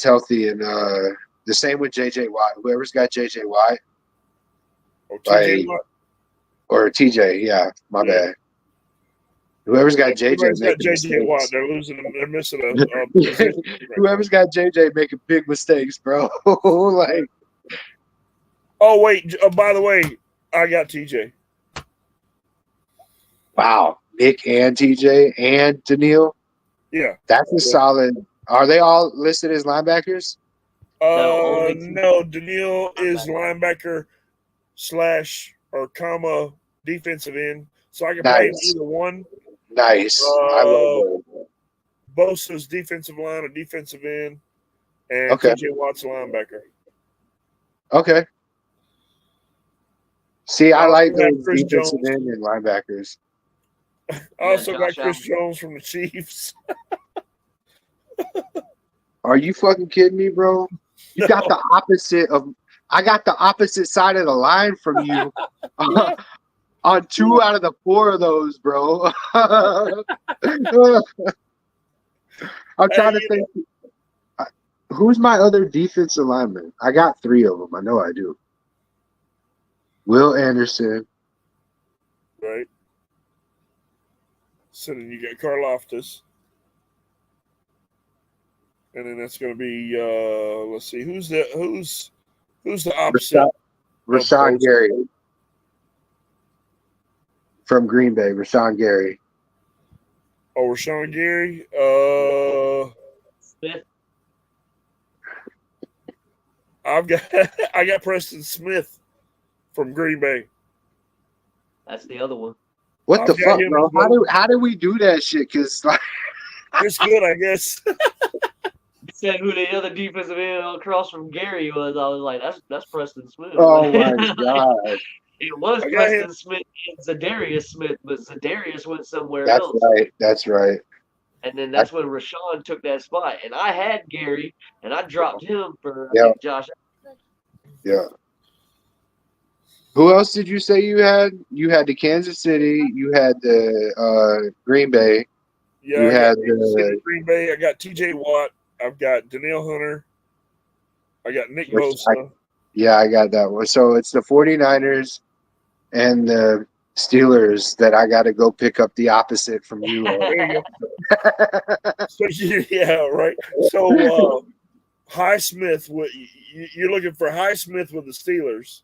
healthy, and the same with JJ Watt. Whoever's got JJ Watt, or TJ, my bad. Whoever's got JJ, Watt, they're losing. They're missing a position. Whoever's got JJ making big mistakes, bro. Like, oh wait, by the way, I got TJ. Wow, Nick and TJ and Daniil. Yeah, that's a solid. Are they all listed as linebackers? No, Daniil is linebacker / or comma defensive end, so I can play either one. Nice. I love it. Bosa's defensive line or defensive end, and TJ Watt's linebacker. Okay. See, I like those defensive end and linebackers. I also got Chris Jones from the Chiefs. Are you fucking kidding me, bro? You got the opposite of. I got the opposite side of the line from you. On 2 out of the 4 of those, bro. I'm trying to think. Who's my other defensive lineman? I got 3 of them. I know I do. Will Anderson. Right. So then you got Carl Loftus. And then that's going to be, let's see, who's the opposite? Rashawn Gary. From Green Bay, Rashawn Gary. Oh, Rashawn Gary. Smith. I got Preston Smith from Green Bay. That's the other one. What the fuck, bro? How do we do that shit? Because like, it's good, I guess. Said who the other defensive end across from Gary was. I was like, that's Preston Smith. Oh my god. It was Preston Smith and Zadarius Smith, but Zadarius went somewhere else. That's right. And then that's when Rashawn took that spot. And I had Gary, and I dropped him for Josh. Yeah. Who else did you say you had? You had the Kansas City. You had the Green Bay. Yeah, you had the Green Bay. I got TJ Watt. I've got Daniil Hunter. I got Nick Bosa. I got that one. So it's the 49ers and the Steelers that I got to go pick up the opposite from you. There you go. So, yeah, right. So Highsmith, you're looking for Highsmith with the Steelers.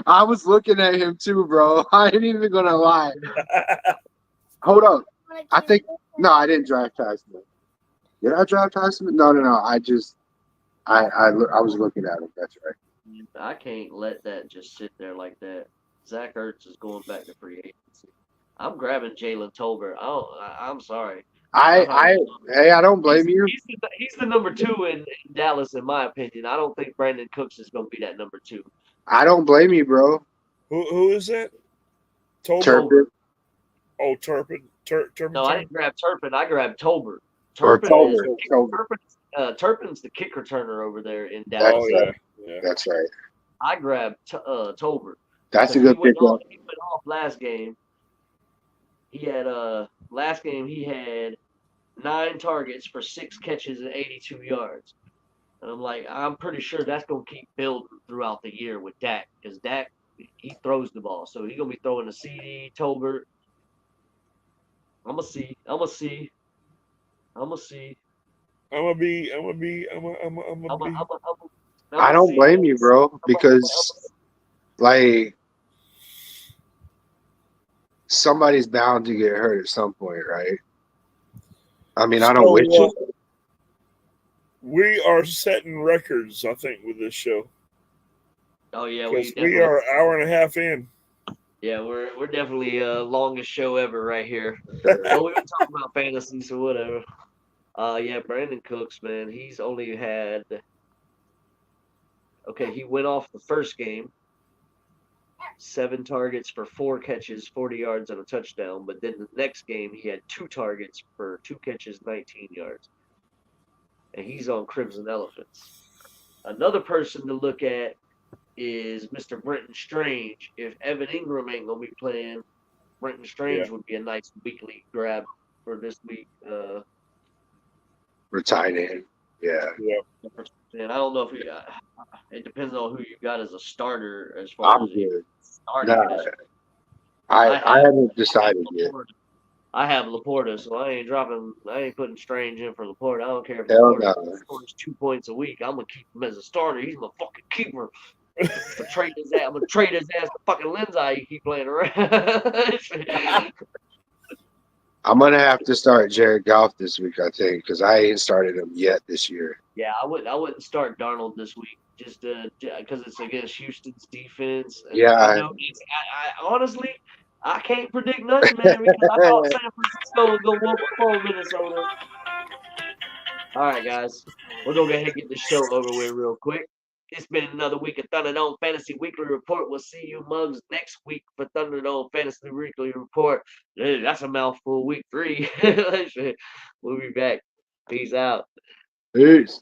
I was looking at him too, bro. I ain't even going to lie. Hold up. I didn't draft Highsmith. Did I draft Highsmith? No. I was looking at him. That's right. I can't let that just sit there like that. Zach Ertz is going back to free agency. I'm grabbing Jalen Tolbert. I'm sorry. I don't blame you. He's the number 2 in Dallas, in my opinion. I don't think Brandon Cooks is going to be that number 2. I don't blame you, bro. Who is that? Tolbert. Oh, Turpin. No, I didn't grab Turpin. I grabbed Tolbert. Or Turpin is Tolbert. Turpin's the kick returner over there in That's Dallas. Oh right. yeah. That's right. I grabbed Tolbert That's a because good pickup. he went off last game. He had last game he had 9 targets for 6 catches and 82 yards. And I'm like, I'm pretty sure that's gonna keep building throughout the year with Dak, because Dak he throws the ball, so he's gonna be throwing a CD, Tolbert. I'm gonna see. I'm gonna see. I'm gonna see. I'm gonna be. I don't blame you, bro, because like somebody's bound to get hurt at some point, right? I mean, I don't wish it. We are setting records, I think, with this show. Oh yeah, because we are an hour and a half in. Yeah, we're definitely longest show ever right here. Well, we were talking about fantasy, so whatever. Yeah, Brandon Cooks, man, he's only had. Okay, he went off the first game, 7 targets for 4 catches, 40 yards, and a touchdown. But then the next game, he had 2 targets for 2 catches, 19 yards. And he's on Crimson Elephants. Another person to look at is Mr. Brenton Strange. If Evan Ingram ain't gonna be playing, Brenton Strange would be a nice weekly grab for this week. For tight end, yeah. And I don't know if it depends on who you got as a starter as far I'm as good. starting. Nah, I haven't decided yet. I have Laporta, so I ain't putting Strange in for Laporta. I don't care if Hell Laporta scores 2 points a week. I'm gonna keep him as a starter. He's my fucking keeper. I'm gonna trade his ass to fucking Lindsay. You keep playing around. I'm gonna have to start Jared Goff this week, I think, because I ain't started him yet this year. Yeah, I wouldn't start Darnold this week, just because it's against Houston's defense. And Yeah, I know I honestly I can't predict nothing, man, because I thought San Francisco was gonna whoop up on Minnesota. All right, guys, we're gonna go ahead and get the show over with real quick. It's been another week of Thunderdome Fantasy Weekly Report. We'll see you mugs next week for Thunderdome Fantasy Weekly Report. That's a mouthful. Week 3. We'll be back. Peace out. Peace.